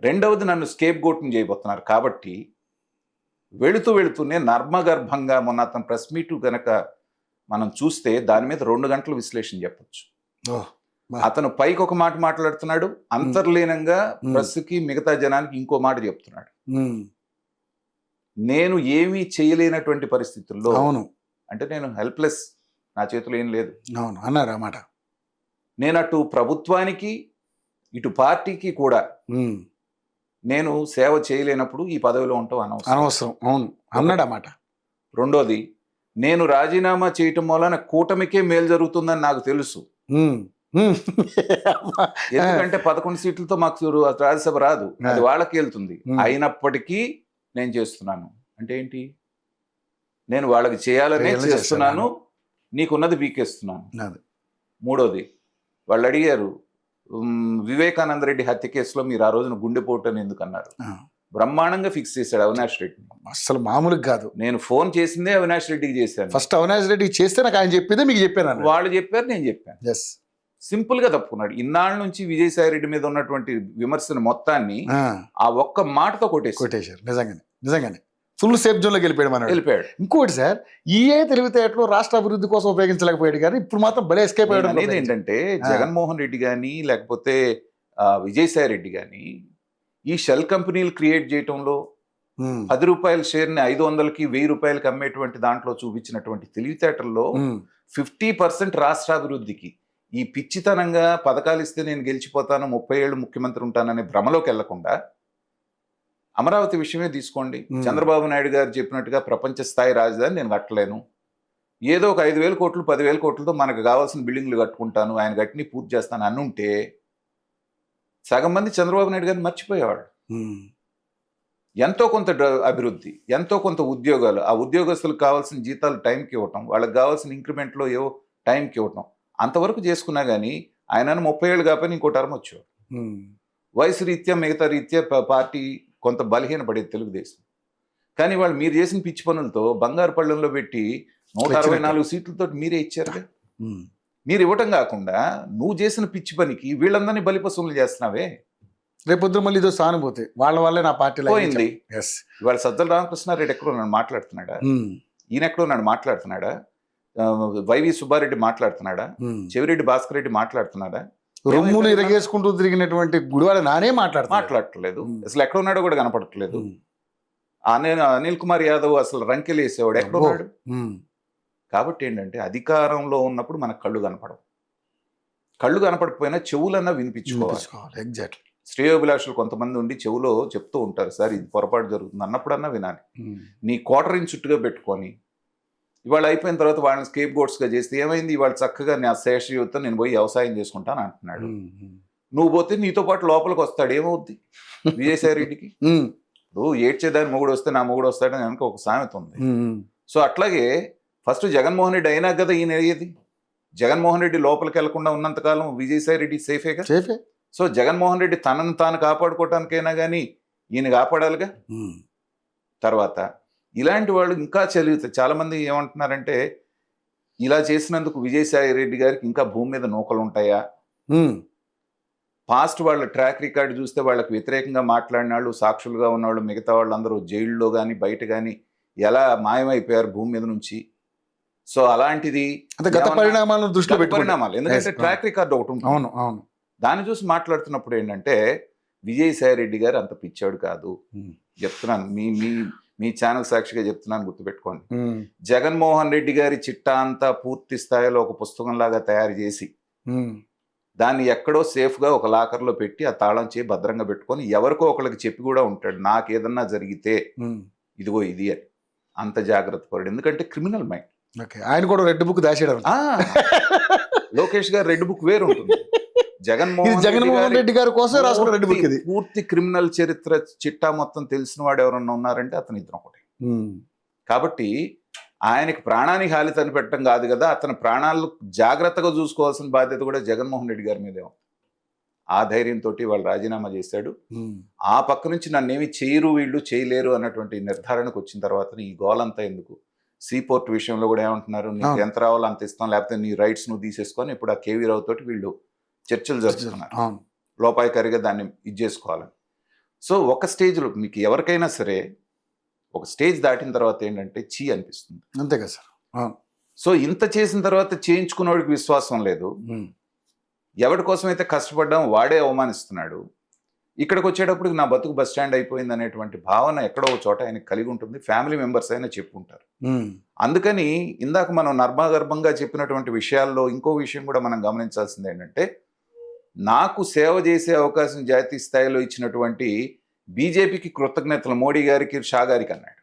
రెండవది నన్ను స్కేప్ గోట్ని చేయబోతున్నారు. కాబట్టి వెళుతూనే నర్మగర్భంగా మొన్న అతను ప్రెస్ మీట్ కనుక మనం చూస్తే దాని మీద 2 గంటలు విశ్లేషణ చెప్పొచ్చు. అతను పైకి ఒక మాట మాట్లాడుతున్నాడు, అంతర్లీనంగా ప్రెస్కి మిగతా జనానికి ఇంకో మాట చెప్తున్నాడు. నేను ఏమీ చేయలేనటువంటి పరిస్థితుల్లో, అవును అంటే నేను హెల్ప్లెస్, నా చేతిలో ఏం లేదు అన్నారు ఆ మాట. నేను అటు ప్రభుత్వానికి ఇటు పార్టీకి కూడా నేను సేవ చేయలేనప్పుడు ఈ పదవిలో ఉండటం అనవసరం. అవును అన్నాడు ఆ మాట. రెండోది, నేను రాజీనామా చేయటం వలన కూటమికే మేలు జరుగుతుందని నాకు తెలుసు. ఎందుకంటే 11 సీట్లతో మాకు రాజ్యసభ రాదు, అది వాళ్ళకి వెళ్తుంది. అయినప్పటికీ నేను చేస్తున్నాను అంటే ఏంటి? నేను వాళ్ళకి చేయాలనే చేస్తున్నాను, నీకున్నది బీకేస్తున్నాను. మూడోది, వాళ్ళు అడిగారు వివేకానంద రెడ్డి హత్య కేసులో మీరు ఆ రోజున గుండెపోటు అని ఎందుకు అన్నారు? బ్రహ్మాండంగా ఫిక్స్ చేశాడు అవినాష్ రెడ్డి. అసలు మామూలుగా కాదు. నేను ఫోన్ చేసిందే అవినాష్ రెడ్డికి చేశాను. ఫస్ట్ అవినాష్ రెడ్డికి చేస్తే నాకు ఆయన చెప్పేదే మీకు చెప్పాను. వాళ్ళు చెప్పారు, నేను చెప్పాను. సింపుల్ గా తప్పుకున్నాడు. ఇన్నాళ్ళ నుంచి విజయసాయి రెడ్డి మీద ఉన్నటువంటి విమర్శను మొత్తాన్ని ఆ ఒక్క మాటతో కొట్టేశారు. నిజంగానే ఫుల్ సేఫ్ జోన్ లోకి వెళ్ళిపోయాడు. ఇంకోటి సార్, తెలివితేటలు రాష్ట్ర అభివృద్ధి కోసం ఉపయోగించలేకపోయాడు, కానీ ఇప్పుడు మాత్రం భలే ఎస్కేప్ అయ్యాడు. అనేది ఏంటంటే, జగన్మోహన్ రెడ్డి కానీ లేకపోతే విజయసాయి రెడ్డి కానీ ఈ షెల్ కంపెనీలు క్రియేట్ చేయటంలో 10 రూపాయల షేర్ని 500కి 1000 రూపాయలకి అమ్మేటువంటి దాంట్లో చూపించినటువంటి తెలివితేటల్లో 50% రాష్ట్రాభివృద్ధికి, ఈ పిచ్చితనంగా పథకాలు ఇస్తే నేను గెలిచిపోతాను 30 ఏళ్ళు ముఖ్యమంత్రి ఉంటాననే భ్రమలోకి వెళ్లకుండా, అమరావతి విషయమే తీసుకోండి. చంద్రబాబు నాయుడు గారు చెప్పినట్టుగా ప్రపంచ స్థాయి రాజధాని నేను కట్టలేను, ఏదో ఒక 5,000 కోట్లు 10,000 కోట్లతో మనకు కావాల్సిన బిల్డింగ్లు కట్టుకుంటాను, ఆయన కట్టిని పూర్తి చేస్తాను అనుంటే సగం మంది చంద్రబాబు నాయుడు గారిని మర్చిపోయేవాడు. ఎంతో కొంత అభివృద్ధి, ఎంతో కొంత ఉద్యోగాలు, ఆ ఉద్యోగస్తులకు కావాల్సిన జీతాలు టైంకి ఇవ్వటం, వాళ్ళకి కావాల్సిన ఇంక్రిమెంట్లో ఏవో టైంకి ఇవ్వటం, అంతవరకు చేసుకున్నా కానీ ఆయన 30 ఏళ్ళు కాకపోయినా ఇంకో టర్మ్ వచ్చాడు. వయసు రీత్యా మిగతా రీత్యా పార్టీ కొంత బలహీనపడేది తెలుగుదేశం. కానీ వాళ్ళు మీరు చేసిన పిచ్చి పనులతో బంగారు పళ్ళెంలో పెట్టి 164 సీట్లతో మీరే ఇచ్చారుగా. మీరు ఇవ్వటం కాకుండా నువ్వు చేసిన పిచ్చి పనికి వీళ్ళందరినీ బలిపశువులు చేస్తున్నావే. రేపొద్దు మళ్ళీ ఇదో సానుభూతి వాళ్ళ వల్లే నా పార్టీ పోయింది. ఇవాళ సజ్జల రామకృష్ణారెడ్డి ఎక్కడో నన్ను మాట్లాడుతున్నాడా, ఈయన ఎక్కడో నన్ను మాట్లాడుతున్నాడా, వైవి సుబ్బారెడ్డి మాట్లాడుతున్నాడా, చెవిరెడ్డి భాస్కర్ రెడ్డి మాట్లాడుతున్నాడా, రొమ్మును ఇరగేసుకుంటూ తిరిగినటువంటి గుడివాడ నానే మాట్లాడట్లేదు. అసలు ఎక్కడ ఉన్నాడో కూడా కనపడట్లేదు. అనిల్ కుమార్ యాదవ్ అసలు రంకెలు వేసేవాడు ఎక్కడ ఉన్నాడు. కాబట్టి ఏంటంటే అధికారంలో ఉన్నప్పుడు మనకు కళ్ళు కనపడవు. కళ్ళు కనపడకపోయినా చెవులన్నా వినిపించుకోవాలి. ఎగ్జాక్ట్లీ. శ్రేయోభిలాషులు కొంతమంది ఉండి చెవులో చెప్తూ ఉంటారు, సార్ ఇది పొరపాటు జరుగుతుంది అన్నప్పుడన్నా వినాలి. నీ క్వార్టరింగ్ చుట్టుగా పెట్టుకొని ఇవాళ అయిపోయిన తర్వాత వాళ్ళని స్కేప్ గోట్స్గా చేస్తే ఏమైంది, ఇవాళ చక్కగా నా శేష జీవితం నేను పోయి వ్యవసాయం చేసుకుంటాను అంటున్నాడు. నువ్వు పోతే నీతో పాటు లోపలికి వస్తాడు, ఏమవుద్ది విజయసాయి రెడ్డికి? నువ్వు ఏడ్చేదాన్ని మొగుడు వస్తే నా మొగుడు వస్తాడని కనుక ఒక సామెత ఉంది. సో అట్లాగే ఫస్ట్ జగన్మోహన్ రెడ్డి అయినా కదా ఈయన అయ్యేది. జగన్మోహన్ రెడ్డి లోపలికి వెళ్లకుండా ఉన్నంతకాలం విజయసాయి రెడ్డి సేఫేగా. సో జగన్మోహన్ రెడ్డి తనను తాను కాపాడుకోవటానికైనా కానీ ఈయన కాపాడాలిగా. తర్వాత ఇలాంటి వాళ్ళు ఇంకా చాలా మంది ఏమంటున్నారంటే ఇలా చేసినందుకు విజయసాయి రెడ్డి గారికి ఇంకా భూమి మీద నూకలు ఉంటాయా? పాస్ట్ వాళ్ళ ట్రాక్ రికార్డు చూస్తే వాళ్ళకి వ్యతిరేకంగా మాట్లాడిన వాళ్ళు, సాక్షులుగా ఉన్నవాళ్ళు, మిగతా వాళ్ళందరూ జైల్లో కానీ బయట కానీ ఎలా మాయమైపోయారు భూమి మీద నుంచి. సో అలాంటిది గత పరిణామాలను దృష్టిలో పరిణామాలు, ఎందుకంటే ట్రాక్ రికార్డు ఒకటి ఉంటుంది. దాన్ని చూసి మాట్లాడుతున్నప్పుడు ఏంటంటే విజయసాయి రెడ్డి గారు అంత పిచ్చాడు కాదు. చెప్తున్నాను, మీ ఛానల్ సాక్షిగా చెప్తున్నాను, గుర్తుపెట్టుకోండి. జగన్మోహన్ రెడ్డి గారి చిట్టా అంతా పూర్తి స్థాయిలో ఒక పుస్తకంలాగా తయారు చేసి దాన్ని ఎక్కడో సేఫ్గా ఒక లాకర్లో పెట్టి ఆ తాళం చేయి భద్రంగా పెట్టుకొని ఎవరికో ఒకరికి చెప్పి కూడా ఉంటాడు, నాకు ఏదన్నా జరిగితే ఇదిగో ఇది అని. అంత జాగ్రత్త పడు, ఎందుకంటే క్రిమినల్ మైండ్. ఆయన కూడా రెడ్ బుక్ దాచేయడం. లోకేష్ గారు రెడ్ బుక్ వేరు ఉంటుంది. జగన్మోహన్ రెడ్డి గారి కోసం రాసుకున్న రెడ్ బుక్ ఇది. పూర్తి క్రిమినల్ చరిత్ర చిట్టా మొత్తం తెలిసిన వాడు ఎవరన్నా ఉన్నారంటే అతను ఇతను ఒకటి. కాబట్టి ఆయనకి ప్రాణానికి హాని తనిపెట్టడం కాదు కదా, అతని ప్రాణాలు జాగ్రత్తగా చూసుకోవాల్సిన బాధ్యత కూడా జగన్మోహన్ రెడ్డి గారి మీదే ఉంది. ఆ ధైర్యంతో వాళ్ళు రాజీనామా చేశాడు. ఆ పక్క నుంచి నన్నేమి చేయరు వీళ్ళు చేయలేరు అన్నటువంటి నిర్ధారణకు వచ్చిన తర్వాత ఈ గోలంతా ఎందుకు? సీపోర్ట్ విషయంలో కూడా ఏమంటున్నారు, నీకు ఎంత రావాలో అంత ఇస్తాం, లేకపోతే నీ రైట్స్ నువ్వు తీసేసుకొని ఇప్పుడు ఆ కేవీ రావు తోటి వీళ్ళు చర్చలు జరుపుతున్నారు, లోపాయికారిగా దాన్ని ఇది చేసుకోవాలని. సో ఒక స్టేజ్లో మీకు ఎవరికైనా సరే ఒక స్టేజ్ దాటిన తర్వాత ఏంటంటే చీ అనిపిస్తుంది, అంతే కదా సార్. సో ఇంత చేసిన తర్వాత చేయించుకున్నవాడికి విశ్వాసం లేదు. ఎవరి కోసమైతే కష్టపడ్డాం వాడే అవమానిస్తున్నాడు. ఇక్కడికి వచ్చేటప్పుడు నా బతుకు బస్ స్టాండ్ అయిపోయింది అనేటువంటి భావన ఎక్కడో ఒక చోట ఆయనకు కలిగి ఉంటుంది. ఫ్యామిలీ మెంబర్స్ అయినా చెప్పుకుంటారు. అందుకని ఇందాక మనం నర్మగర్భంగా చెప్పినటువంటి విషయాల్లో ఇంకో విషయం కూడా మనం గమనించాల్సింది ఏంటంటే, నాకు సేవ చేసే అవకాశం జాతీయ స్థాయిలో ఇచ్చినటువంటి బీజేపీకి కృతజ్ఞతలు మోడీ గారికి, షా గారికి అన్నాడు.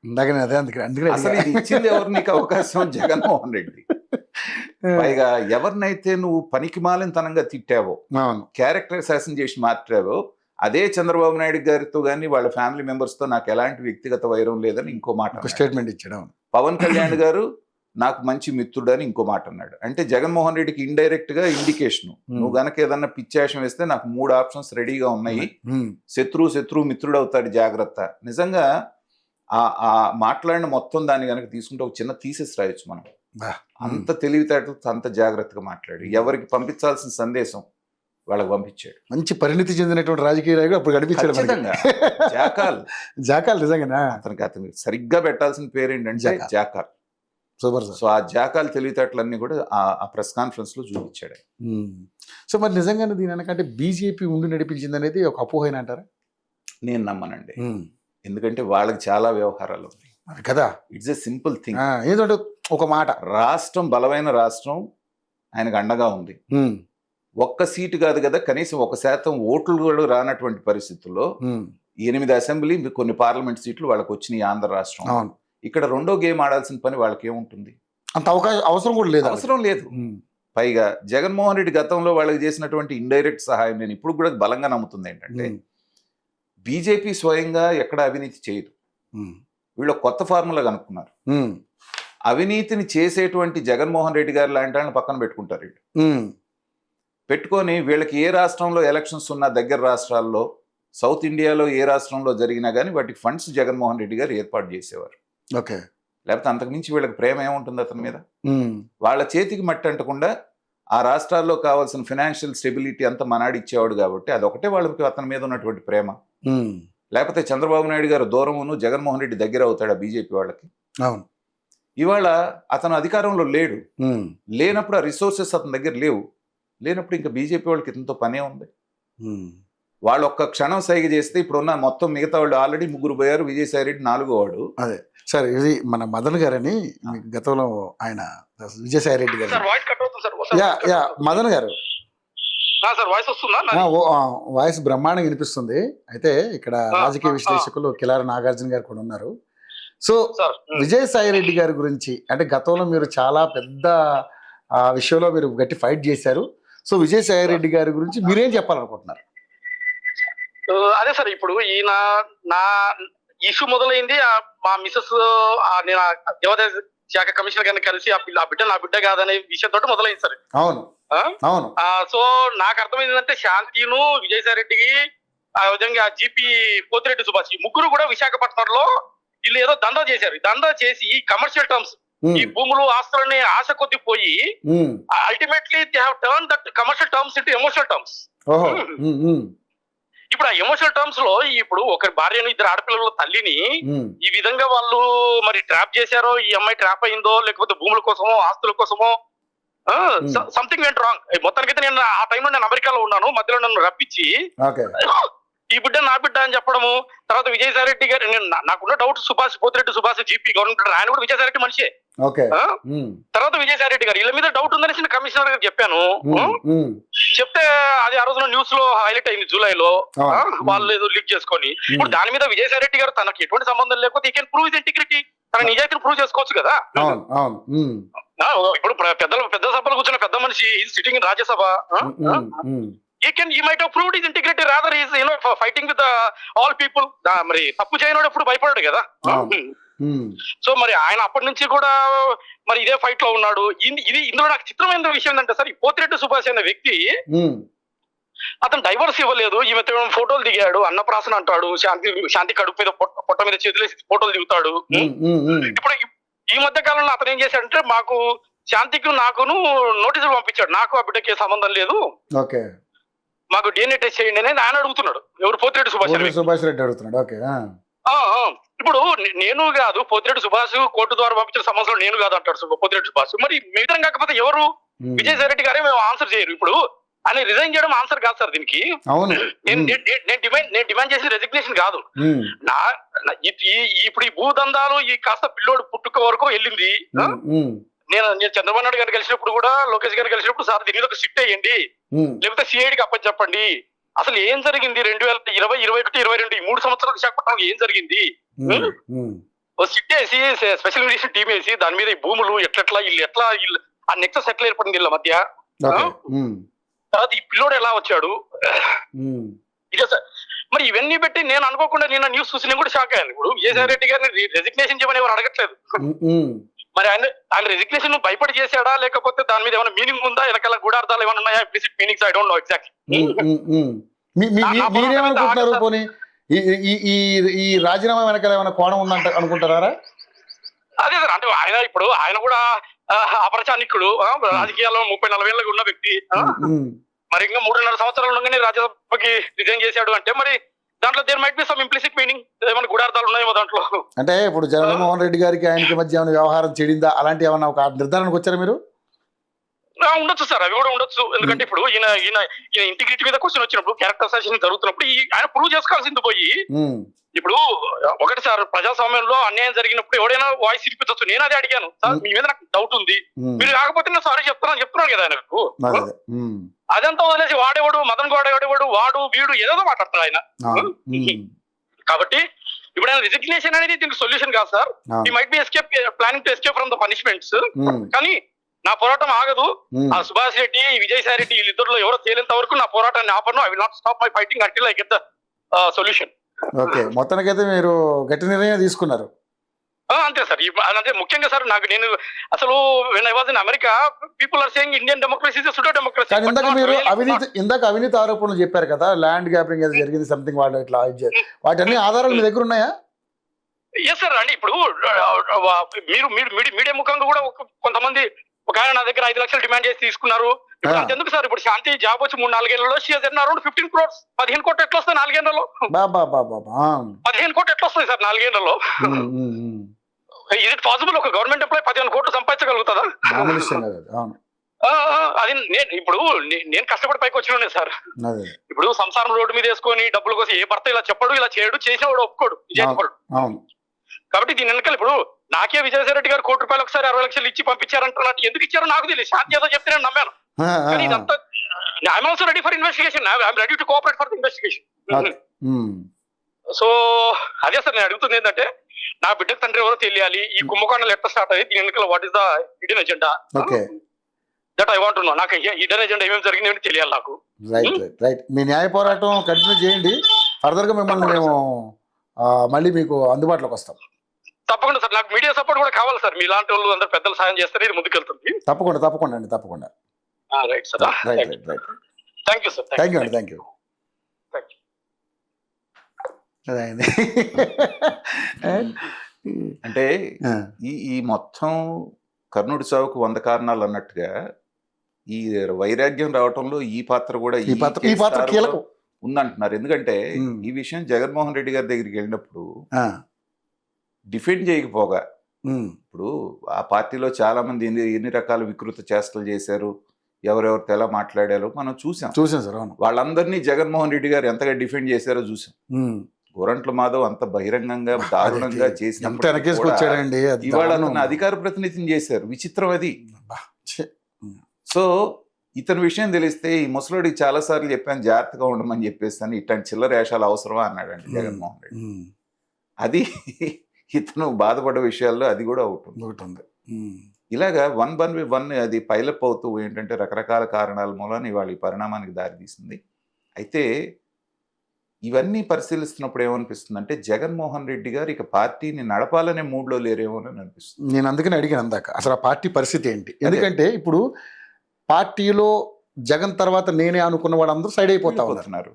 అసలు ఇది ఇచ్చింది ఎవరు నీకు అవకాశం? జగన్మోహన్ రెడ్డి. పైగా ఎవరినైతే నువ్వు పనికి మాలినతనంగా తిట్టావో, క్యారెక్టర్ అసాసిన్ చేసి మార్చావో, అదే చంద్రబాబు నాయుడు గారితో కానీ వాళ్ళ ఫ్యామిలీ మెంబర్స్ తో నాకు ఎలాంటి వ్యక్తిగత వైరం లేదని ఇంకో మాట స్టేట్మెంట్ ఇచ్చాడు. పవన్ కళ్యాణ్ గారు నాకు మంచి మిత్రుడు అని ఇంకో మాట అన్నాడు. అంటే జగన్మోహన్ రెడ్డికి ఇండైరెక్ట్ గా ఇండికేషన్, నువ్వు గనక ఏదన్నా పిచ్చాషం వేస్తే నాకు 3 ఆప్షన్స్ రెడీగా ఉన్నాయి, శత్రువు మిత్రుడు అవుతాడు, జాగ్రత్త. నిజంగా ఆ మాట్లాడిన మొత్తం దాన్ని కనుక తీసుకుంటే ఒక చిన్న థీసిస్ రాయొచ్చు మనం. అంత తెలివితేటలతో అంత జాగ్రత్తగా మాట్లాడి ఎవరికి పంపించాల్సిన సందేశం వాళ్ళకి పంపించాడు. మంచి పరిణితి చెందినటువంటి రాజకీయ నాయకుడు అప్పుడు కనిపించాడు. జాకాల్ నిజంగా అతనికి సరిగ్గా పెట్టాల్సిన పేరు ఏంటంటే జాకాల్. సో ఆ జాకాల్ తెలివితేటలన్నీ కూడా ఆ ప్రెస్ కాన్ఫరెన్స్ లో చూపించాడు. సో మరి నిజంగానే దీని అనకంటే బీజేపీ ఉండి నడిపించింది అనేది ఒక అపోహైన అంటారా? నేను నమ్మనండి. ఎందుకంటే వాళ్ళకి చాలా వ్యవహారాలు ఉన్నాయి కదా. It's a simple thing. ఏంటంటే ఒక మాట, రాష్ట్రం బలమైన రాష్ట్రం ఆయనకు అండగా ఉంది. ఒక్క సీటు కాదు కదా, కనీసం 1% ఓట్లు కూడా రానటువంటి పరిస్థితుల్లో 8 అసెంబ్లీ, కొన్ని పార్లమెంట్ సీట్లు వాళ్ళకి వచ్చినాయి ఆంధ్ర రాష్ట్రం. ఇక్కడ రెండో గేమ్ ఆడాల్సిన పని వాళ్ళకి ఏముంటుంది? అంత అవసరం కూడా లేదు. అవసరం లేదు. పైగా జగన్మోహన్ రెడ్డి గతంలో వాళ్ళకి చేసినటువంటి ఇండైరెక్ట్ సహాయం నేను ఇప్పుడు కూడా బలంగా నమ్ముతుంది ఏంటంటే, బీజేపీ స్వయంగా ఎక్కడ అవినీతి చేయదు. వీళ్ళు కొత్త ఫార్ములా కనుక్కున్నారు. అవినీతిని చేసేటువంటి జగన్మోహన్ రెడ్డి గారు లాంటి వాళ్ళని పక్కన పెట్టుకుంటారు వీళ్ళు. పెట్టుకొని వీళ్ళకి ఏ రాష్ట్రంలో ఎలక్షన్స్ ఉన్నా దగ్గర రాష్ట్రాల్లో, సౌత్ ఇండియాలో ఏ రాష్ట్రంలో జరిగినా కానీ వాటికి ఫండ్స్ జగన్మోహన్ రెడ్డి గారు ఏర్పాటు చేసేవారు. ఓకే. లేకపోతే అంతకుమించి వీళ్ళకి ప్రేమ ఏముంటుంది అతని మీద? వాళ్ళ చేతికి మట్టి అంటకుండా ఆ రాష్ట్రాల్లో కావాల్సిన ఫైనాన్షియల్ స్టెబిలిటీ అంతా మనాడు ఇచ్చేవాడు కాబట్టి అదొకటే వాళ్ళకి అతని మీద ఉన్నటువంటి ప్రేమ. లేకపోతే చంద్రబాబు నాయుడు గారు దూరమును, జగన్మోహన్ రెడ్డి దగ్గర అవుతాడు ఆ బీజేపీ వాళ్ళకి. అవును. ఇవాళ అతను అధికారంలో లేడు, లేనప్పుడు ఆ రిసోర్సెస్ అతని దగ్గర లేవు, లేనప్పుడు ఇంకా బీజేపీ వాళ్ళకి ఇతనితో పనే ఉంది. వాళ్ళు ఒక్క క్షణం సైగ చేస్తే ఇప్పుడున్న మొత్తం మిగతా వాళ్ళు ఆల్రెడీ 3 పోయారు, విజయసాయి రెడ్డి 4వ వాడు. అదే సార్, ఇది మన మదన్ గారని మీకు గతంలో ఆయన విజయసాయి రెడ్డి గారు. యా మదన్ గారు, వాయిస్ బ్రహ్మాండంగా వినిపిస్తుంది. అయితే ఇక్కడ రాజకీయ విశ్లేషకులు కిలారి నాగార్జున గారు కూడా ఉన్నారు. సో విజయసాయి రెడ్డి గారి గురించి అంటే గతంలో మీరు చాలా పెద్ద విషయంలో మీరు గట్టి ఫైట్ చేశారు. సో విజయసాయి రెడ్డి గారి గురించి మీరేం చెప్పాలనుకుంటున్నారు? అదే సార్, ఇప్పుడు ఈయన నా ఇష్యూ మొదలైంది మా మిసెస్ నేను దేవాదాయ శాఖ కమిషనర్ గారిని కలిసి ఆ బిడ్డ నా బిడ్డ కాదనే విషయంతో మొదలైంది సార్. అవును అవును. సో నాకు అర్థమైంది ఏంటంటే శాంతిను, విజయసాయి రెడ్డికి ఆ విధంగా జీపీ పోతిరెడ్డి సుభాష్ ఈ ముగ్గురు కూడా విశాఖపట్నంలో వీళ్ళు ఏదో దందా చేశారు. దందా చేసి కమర్షియల్ టర్మ్స్, ఈ భూములు ఆస్తులని ఆశ కొద్ది పోయి ultimately they have turn that commercial terms into emotional terms. ఇప్పుడు ఆ ఎమోషనల్ టర్మ్స్ లో ఇప్పుడు ఒకరి భార్యను, 2 ఆడపిల్లల తల్లిని ఈ విధంగా వాళ్ళు మరి ట్రాప్ చేశారో, ఈ అమ్మాయి ట్రాప్ అయిందో, లేకపోతే భూముల కోసమో ఆస్తుల కోసమో సంథింగ్ వెంట్ రాంగ్. మొత్తానికైతే నేను ఆ టైంలో నేను అమెరికాలో ఉన్నాను, మధ్యలో నన్ను రప్పించి ఈ బిడ్డ నా బిడ్డ అని చెప్పడము. తర్వాత విజయసాయి రెడ్డి గారు, నాకున్న doubt Pothireddy Subhash GP government ఆయన కూడా విజయసాయి రెడ్డి మనిషే. తర్వాత విజయసాయి రెడ్డి గారు వీళ్ళ మీద డౌట్ ఉందనేసి కమిషనర్ గారు చెప్పాను. చెప్తే అది ఆ రోజున న్యూస్ లో హైలైట్ అయింది జూలైలో, వాళ్ళు ఏదో లీక్ చేసుకొని. ఇప్పుడు దాని మీద విజయసాయి రెడ్డి గారు తనకి ఎటువంటి సంబంధం లేకపోతే ఈ కెన్ ప్రూవ్ హిస్ ఇంటిగ్రిటీ, తన నిజాయితీని ప్రూవ్ చేసుకోవచ్చు కదా. ఇప్పుడు పెద్ద సభలో కూర్చున్న పెద్ద మనిషి sitting in Rajya Sabha, he might have proved his integrity, rather he is fighting with all people. మరి తప్పు చేయనోడు ఎప్పుడు భయపడాడు కదా. సో మరి ఆయన అప్పటి నుంచి కూడా మరి ఇదే ఫైట్ లో ఉన్నాడు. ఇందులో నాకు చిత్రమైన విషయం ఏంటంటే సార్, ఈ పోతిరెడ్డి సుభాష్ అనే వ్యక్తి అతను డైవర్స్ ఇవ్వలేదు. ఈమె ఫోటోలు దిగాడు, అన్నప్రాసన అంటాడు, శాంతి కడుపు మీద పొట్ట మీద చేతులేసి ఫోటోలు దిగుతాడు. ఇప్పుడు ఈ మధ్య కాలంలో అతను ఏం చేశాడంటే, మాకు శాంతికి నాకును నోటీసులు పంపించాడు, నాకు ఆ బిడ్డకి సంబంధం లేదు, మాకు DNA టెస్ట్ చేయండి అనేది ఆయన అడుగుతున్నాడు. ఎవరు? పోతిరెడ్డి సుభాష్ రెడ్డి అడుగుతున్నాడు. ఓకే. ఇప్పుడు నేను కాదు, పోతిరెడ్డి సుభాష్ కోర్టు ద్వారా పంపించిన సంబంధంలో నేను కాదు అంటాడు పోతిరెడ్డి సుభాష్. మరి మిగతా కాకపోతే ఎవరు? విజయసాయి రెడ్డి గారే మేము ఆన్సర్ చేయరు. ఇప్పుడు ఆయన రిజైన్ చేయడం ఆన్సర్ కాదు సార్ దీనికి. నేను డిమాండ్ చేసిన రెసిగ్నేషన్ కాదు. ఇప్పుడు ఈ భూదందాలు ఈ కాస్త పిల్లోడు పుట్టుక వరకు వెళ్ళింది. నేను చంద్రబాబు నాయుడు గారిని కలిసినప్పుడు కూడా, లోకేష్ గారిని కలిసినప్పుడు, సార్ దీని మీద ఒక సిట్ వేయండి, లేకపోతే సిఐడికి అప్పచెప్పండి, అసలు ఏం జరిగింది 2020, 2021, 2022 ఈ 3 సంవత్సరాల విశాఖపట్నంలో ఏం జరిగింది? సిట్ వేసి స్పెషల్ ఇన్వెస్టిగేషన్ టీం వేసి దాని మీద ఈ భూములు ఎట్లా ఆ నెక్సస్ ఎట్లా ఏర్పడింది వీళ్ళ మధ్య, తర్వాత ఈ పిల్లోడు ఎలా వచ్చాడు, ఇదే సార్. మరి ఇవన్నీ పెట్టి నేను అనుకోకుండా నిన్న న్యూస్ చూసి నేను కూడా షాక్ అయ్యాను. ఇప్పుడు విజయసాయి రెడ్డి గారిని రెసిగ్నేషన్ చేయమని ఎవరు అడగట్లేదు. మరి ఆయన రెసిగ్నేషన్ భయపడి చేశాడా, లేకపోతే దాని మీద ఏమైనా మీనింగ్ ఉందా, వెనకాల గూఢార్థాలు ఏమైనా ఉన్నాయా, implicit meanings? I don't know exactly. మీరేమనుకుంటున్నారు? పోనీ ఈ రాజీనామా వెనకాల ఏమైనా కోణం ఉందంట అనుకుంటారా? అదే సార్, అంటే ఆయన కూడా అపరచానికుడు, రాజకీయాల్లో 30-40 ఏళ్ళకి ఉన్న వ్యక్తి. మరి ఇంకా 3.5 సంవత్సరాలు ఉండగానే రాజ్యసభకి రిజైన్ చేశాడు అంటే మరి దాంట్లో there might be some implicit meaning, ఏమైనా గుడార్థాలు ఉన్నాయేమో దాంట్లో. అంటే ఇప్పుడు జగన్మోహన్ రెడ్డి గారికి ఆయనకి మధ్య ఏమైనా వ్యవహారం చెడిందా, అలాంటి ఏమన్నా ఒక నిర్ధారణకు వచ్చారా మీరు? ఉండొచ్చు సార్, అవి కూడా ఉండొచ్చు. ఎందుకంటే ఇప్పుడు ఈయన ఇంటిగ్రిటీ మీద క్వశ్చన్ వచ్చినప్పుడు, క్యారెక్టర్ అసాసినేషన్ జరుగుతున్నప్పుడు ఆయన ప్రూవ్ చేసుకోవాల్సింది పోయి, ఇప్పుడు ఒకటి సార్, ప్రజాస్వామ్యంలో అన్యాయం జరిగినప్పుడు ఎవడైనా వాయిస్ వినిపించవచ్చు. నేను అదే అడిగాను, సార్ మీ మీద నాకు డౌట్ ఉంది, మీరు కాకపోతే నేను సారీ చెప్తున్నాను కదా ఆయనకు. అదంతా వదిలేసి వాడేవాడు, మదన్ గౌడ ఎవడేవాడు, వాడు వీడు ఏదో మాట్లాడతాడు ఆయన. కాబట్టి ఇప్పుడు ఆయన రిజిగ్నేషన్ అనేది దీనికి సొల్యూషన్ కాదు sir. He might be planning to escape from the punishments. కానీ నా పోరాటం ఆగదు. ఆ సుభాష్ రెడ్డి, విజయసాయి రెడ్డి వీళ్ళిద్దరిలో ఎవరో తేలేంత వరకు నా పోరాటాన్ని ఆపను. I will not stop my fighting until I get the solution. Okay, మొత్తానికైతే మీరు గట్టి నిర్ణయం తీసుకున్నారు. అంతే సార్. అంటే ముఖ్యంగా సార్ నేను అసలు when I was in America, people are saying Indian democracy is pseudo democracy. కానీ ఇందాక అవినీతి ఆరోపణలు చెప్పారు కదా, ల్యాండ్ గ్యాపింగ్ ఏదో జరిగింది సంథింగ్, వాళ్ళు ఇట్లా వాటి ఆధారాలు మీ దగ్గర ఉన్నాయా? Yes sir. అండి ఇప్పుడు మీరు మీడియా ముఖంగా కూడా కొంతమంది ఒక ఆయన నా దగ్గర 5 లక్షలు డిమాండ్ చేసి తీసుకున్నారు. ఇప్పుడు అంతెందుకు సార్, ఇప్పుడు శాంతి జాబ్ వచ్చి 3-4 ఏళ్లలో she has earn around 15 crores. 15 కోట్లు ఎట్లా వస్తాయి 4 ఏళ్లలో? 15 కోట్లు ఎట్లా వస్తాయి సార్ 4 ఏళ్లలో? ఇది ఇట్ పాసిబుల్? ఒక గవర్నమెంట్ ఎంప్లాయ్ 15 కోట్లు సంపాదించగలుగుతుందా? అది ఇప్పుడు నేను కష్టపడి పైకి వచ్చిన సార్. ఇప్పుడు సంసారం రోడ్డు మీద వేసుకొని డబ్బుల కోసం ఏ భర్త ఇలా చెప్పడు, ఇలా చేయడు, చేసినవాడు ఒప్పుకోడు, విజయపడు. కాబట్టి దీని వెనకాల ఇప్పుడు నాకే విజయసాయి రెడ్డి గారు ₹1 కోటి ఒకసారి 60 లక్షలు ఇచ్చి పంపించారంటున్నట్టు, ఎందుకు ఇచ్చారో నాకు తెలియదు. శాంతి ఏదో చెప్తే నేను నమ్మాను. కానీ ఇదంతా I'm also ready for investigation. I'm ready to cooperate for the investigation. So అదే సార్ నేను అడుగుతుంది ఏంటంటే, నా బిడ్డకు తండ్రి ఎవరో తెలియాలి, ఈ కుంభకోణాలు ఎట్లా స్టార్ట్ అయ్యి, దీని వెనకాల what is the hidden agenda that I want to know. నాకు హిడెన్ ఎజెండా ఏమేమి జరిగింది తెలియాలి నాకు. రైట్. మీ న్యాయ పోరాటం కంటిన్యూ చేయండి. ఫర్దర్ గా మిమ్మల్ని మేము మళ్ళీ మీకు అందుబాటులోకి వస్తాం. తప్పకుండా సార్. నాకు మీడియా సపోర్ట్ కూడా కావాలి సార్. మీ లాంటి వాళ్ళు అందరు పెద్దలు సాయం చేస్తే ఇది ముందుకెళ్తుంది. తప్పకుండా అండి, తప్పకుండా. Right sir. Thank you sir. Thank you అండి. Thank you. అంటే ఈ మొత్తం కర్ణుడి సావుకు 100 కారణాలు అన్నట్టుగా ఈ వైరాగ్యం రావటంలో ఈ పాత్ర కూడా ఈ పాత్ర కీలకం ఉందంటున్నారు. ఎందుకంటే ఈ విషయం జగన్మోహన్ రెడ్డి గారి దగ్గరికి వెళ్ళినప్పుడు డిఫెండ్ చేయకపోగా, ఇప్పుడు ఆ పార్టీలో చాలా మంది ఎన్ని రకాల వికృత చేష్టలు చేశారు, ఎవరెవరితో ఎలా మాట్లాడారో మనం చూసాం సార్. వాళ్ళందరినీ జగన్మోహన్ రెడ్డి గారు ఎంతగా డిఫెండ్ చేశారో చూసాం. గోరంట్ల మాధవ్ అంత బహిరంగంగా దారుణంగా చేసినప్పుడు ఇవాళ అతను అధికార ప్రతినిధిని చేశారు. విచిత్రం అది. సో ఇతని విషయం తెలిస్తే ఈ ముసలోడికి చాలా సార్లు చెప్పాను జాగ్రత్తగా ఉండమని చెప్పేస్తాను, ఇట్లాంటి చిల్లర వేషాలు అవసరమా అన్నాడండి జగన్మోహన్ రెడ్డి. అది ఇతను బాధపడే విషయాల్లో అది కూడా ఒకటి ఉంది. ఇలాగా 1 అది పైలప్ అవుతూ ఏంటంటే రకరకాల కారణాల మూలాన ఇవాళ ఈ పరిణామానికి దారితీసింది. అయితే ఇవన్నీ పరిశీలిస్తున్నప్పుడు ఏమనిపిస్తుంది అంటే, జగన్మోహన్ రెడ్డి గారు ఇక పార్టీని నడపాలనే మూడ్లో లేరేమో అని అనిపిస్తుంది. నేను అందుకని అడిగాను అందాక, అసలు ఆ పార్టీ పరిస్థితి ఏంటి? ఎందుకంటే ఇప్పుడు పార్టీలో జగన్ తర్వాత నేనే అనుకున్న వాళ్ళందరూ సైడ్ అయిపోతా ఉన్నారు.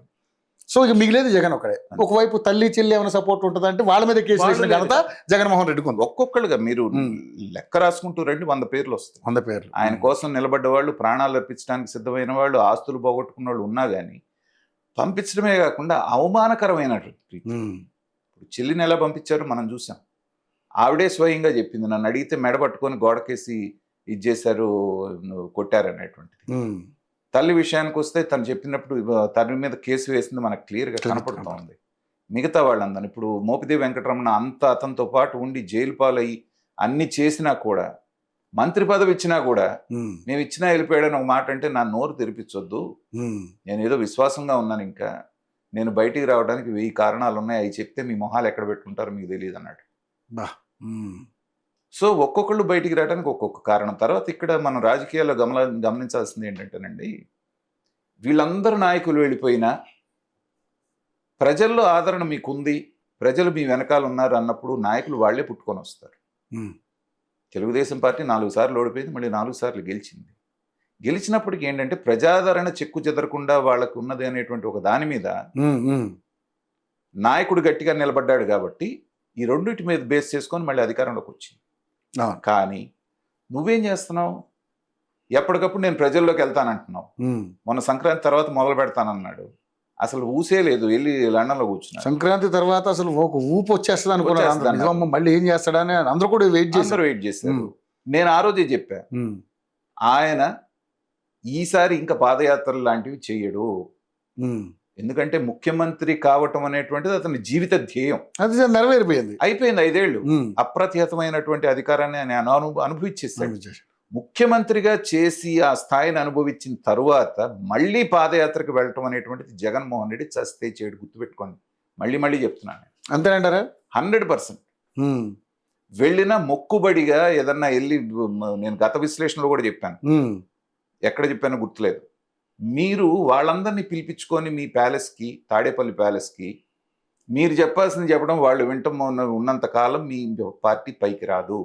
సో ఇక మిగిలేదు జగన్ ఒకడే. ఒకవైపు తల్లి చెల్లి ఏమైనా సపోర్ట్ ఉంటుందంటే వాళ్ళ మీద కేసు వేసిన ఘనత జగన్మోహన్ రెడ్డికి ఉంది. ఒక్కొక్కరుగా మీరు లెక్క రాసుకుంటూ రండి, 100 పేర్లు వస్తాయి. 100 పేర్లు. ఆయన కోసం నిలబడ్డ వాళ్ళు, ప్రాణాలు అర్పించడానికి సిద్ధమైన వాళ్ళు, ఆస్తులు పోగొట్టుకున్న వాళ్ళు ఉన్నా కానీ పంపించడమే కాకుండా అవమానకరమైనటువంటి ఇప్పుడు చెల్లిని ఎలా పంపించారో మనం చూసాం. ఆవిడే స్వయంగా చెప్పింది, నన్ను అడిగితే మెడ పట్టుకొని గోడకేసి ఇది చేశారు, కొట్టారనేటువంటిది. తల్లి విషయానికి వస్తే తను చెప్పినప్పుడు తన మీద కేసు వేసింది మనకు క్లియర్గా కనపడుతూ ఉంది. మిగతా వాళ్ళందరూ ఇప్పుడు మోపిదేవి వెంకటరమణ అంతా అతనితో పాటు ఉండి జైలు పాలయ్యి అన్ని చేసినా కూడా, మంత్రి పదవి ఇచ్చినా కూడా, మేము ఇచ్చినా వెళ్ళిపోయాడని ఒక మాట అంటే నా నోరు తెరిపించొద్దు, నేను ఏదో విశ్వాసంగా ఉన్నాను, ఇంకా నేను బయటికి రావడానికి 1000 కారణాలు ఉన్నాయి, అవి చెప్తే మీ మొహాలు ఎక్కడ పెట్టుకుంటారో మీకు తెలియదు అన్నాడు. సో ఒక్కొక్కళ్ళు బయటికి రావడానికి ఒక్కొక్క కారణం. తర్వాత ఇక్కడ మనం రాజకీయాల్లో గమనించాల్సింది ఏంటంటేనండి, వీళ్ళందరూ నాయకులు వెళ్ళిపోయినా ప్రజల్లో ఆదరణ మీకుంది, ప్రజలు మీ వెనకాల ఉన్నారు అన్నప్పుడు నాయకులు వాళ్లే పుట్టుకొని వస్తారు. తెలుగుదేశం పార్టీ 4 సార్లు ఓడిపోయింది, మళ్ళీ 4 సార్లు గెలిచింది. గెలిచినప్పటికీ ఏంటంటే ప్రజాదరణ చెక్కు చెదరకుండా వాళ్ళకు ఉన్నది అనేటువంటి ఒక దాని మీద నాయకుడు గట్టిగా నిలబడ్డాడు. కాబట్టి ఈ రెండింటి మీద బేస్ చేసుకొని మళ్ళీ అధికారంలోకి వచ్చింది. కానీ నువ్వేం చేస్తున్నావు? ఎప్పటికప్పుడు నేను ప్రజల్లోకి వెళ్తానంటున్నావు. మొన్న సంక్రాంతి తర్వాత మొదలు పెడతానన్నాడు, అసలు ఊసే లేదు, వెళ్ళి లండన్లో కూర్చున్నాడు. సంక్రాంతి తర్వాత అసలు ఒక ఊపు వచ్చేస్తుంది అనుకున్నాను, మళ్ళీ ఏం చేస్తాడని అందరూ కూడా వెయిట్ చేస్తారు. నేను ఆ రోజే చెప్పా, ఆయన ఈసారి ఇంకా పాదయాత్రలు లాంటివి చెయ్యడు. ఎందుకంటే ముఖ్యమంత్రి కావటం అనేటువంటిది అతని జీవిత ధ్యేయం. అది నెరవేరిపోయింది, అయిపోయింది. 5 ఏళ్ళు అప్రతిహతమైనటువంటి అధికారాన్ని ఆయన అనుభవించేస్తాడు. ముఖ్యమంత్రిగా చేసి ఆ స్థాయిని అనుభవించిన తరువాత మళ్ళీ పాదయాత్రకు వెళ్ళటం అనేటువంటిది జగన్మోహన్ రెడ్డి చస్తే చేయడు. గుర్తుపెట్టుకోండి, మళ్ళీ చెప్తున్నాను. అంతేనంటారా? 100%. వెళ్ళిన మొక్కుబడిగా ఏదన్నా వెళ్ళి, నేను గత విశ్లేషణలో కూడా చెప్పాను, ఎక్కడ చెప్పానో గుర్తులేదు, మీరు వాళ్ళందరినీ పిలిపించుకొని మీ ప్యాలెస్కి, తాడేపల్లి ప్యాలెస్కి మీరు చెప్పాల్సింది చెప్పడం వాళ్ళు వింటం ఉన్నంత కాలం మీ పార్టీ పైకి రాదు.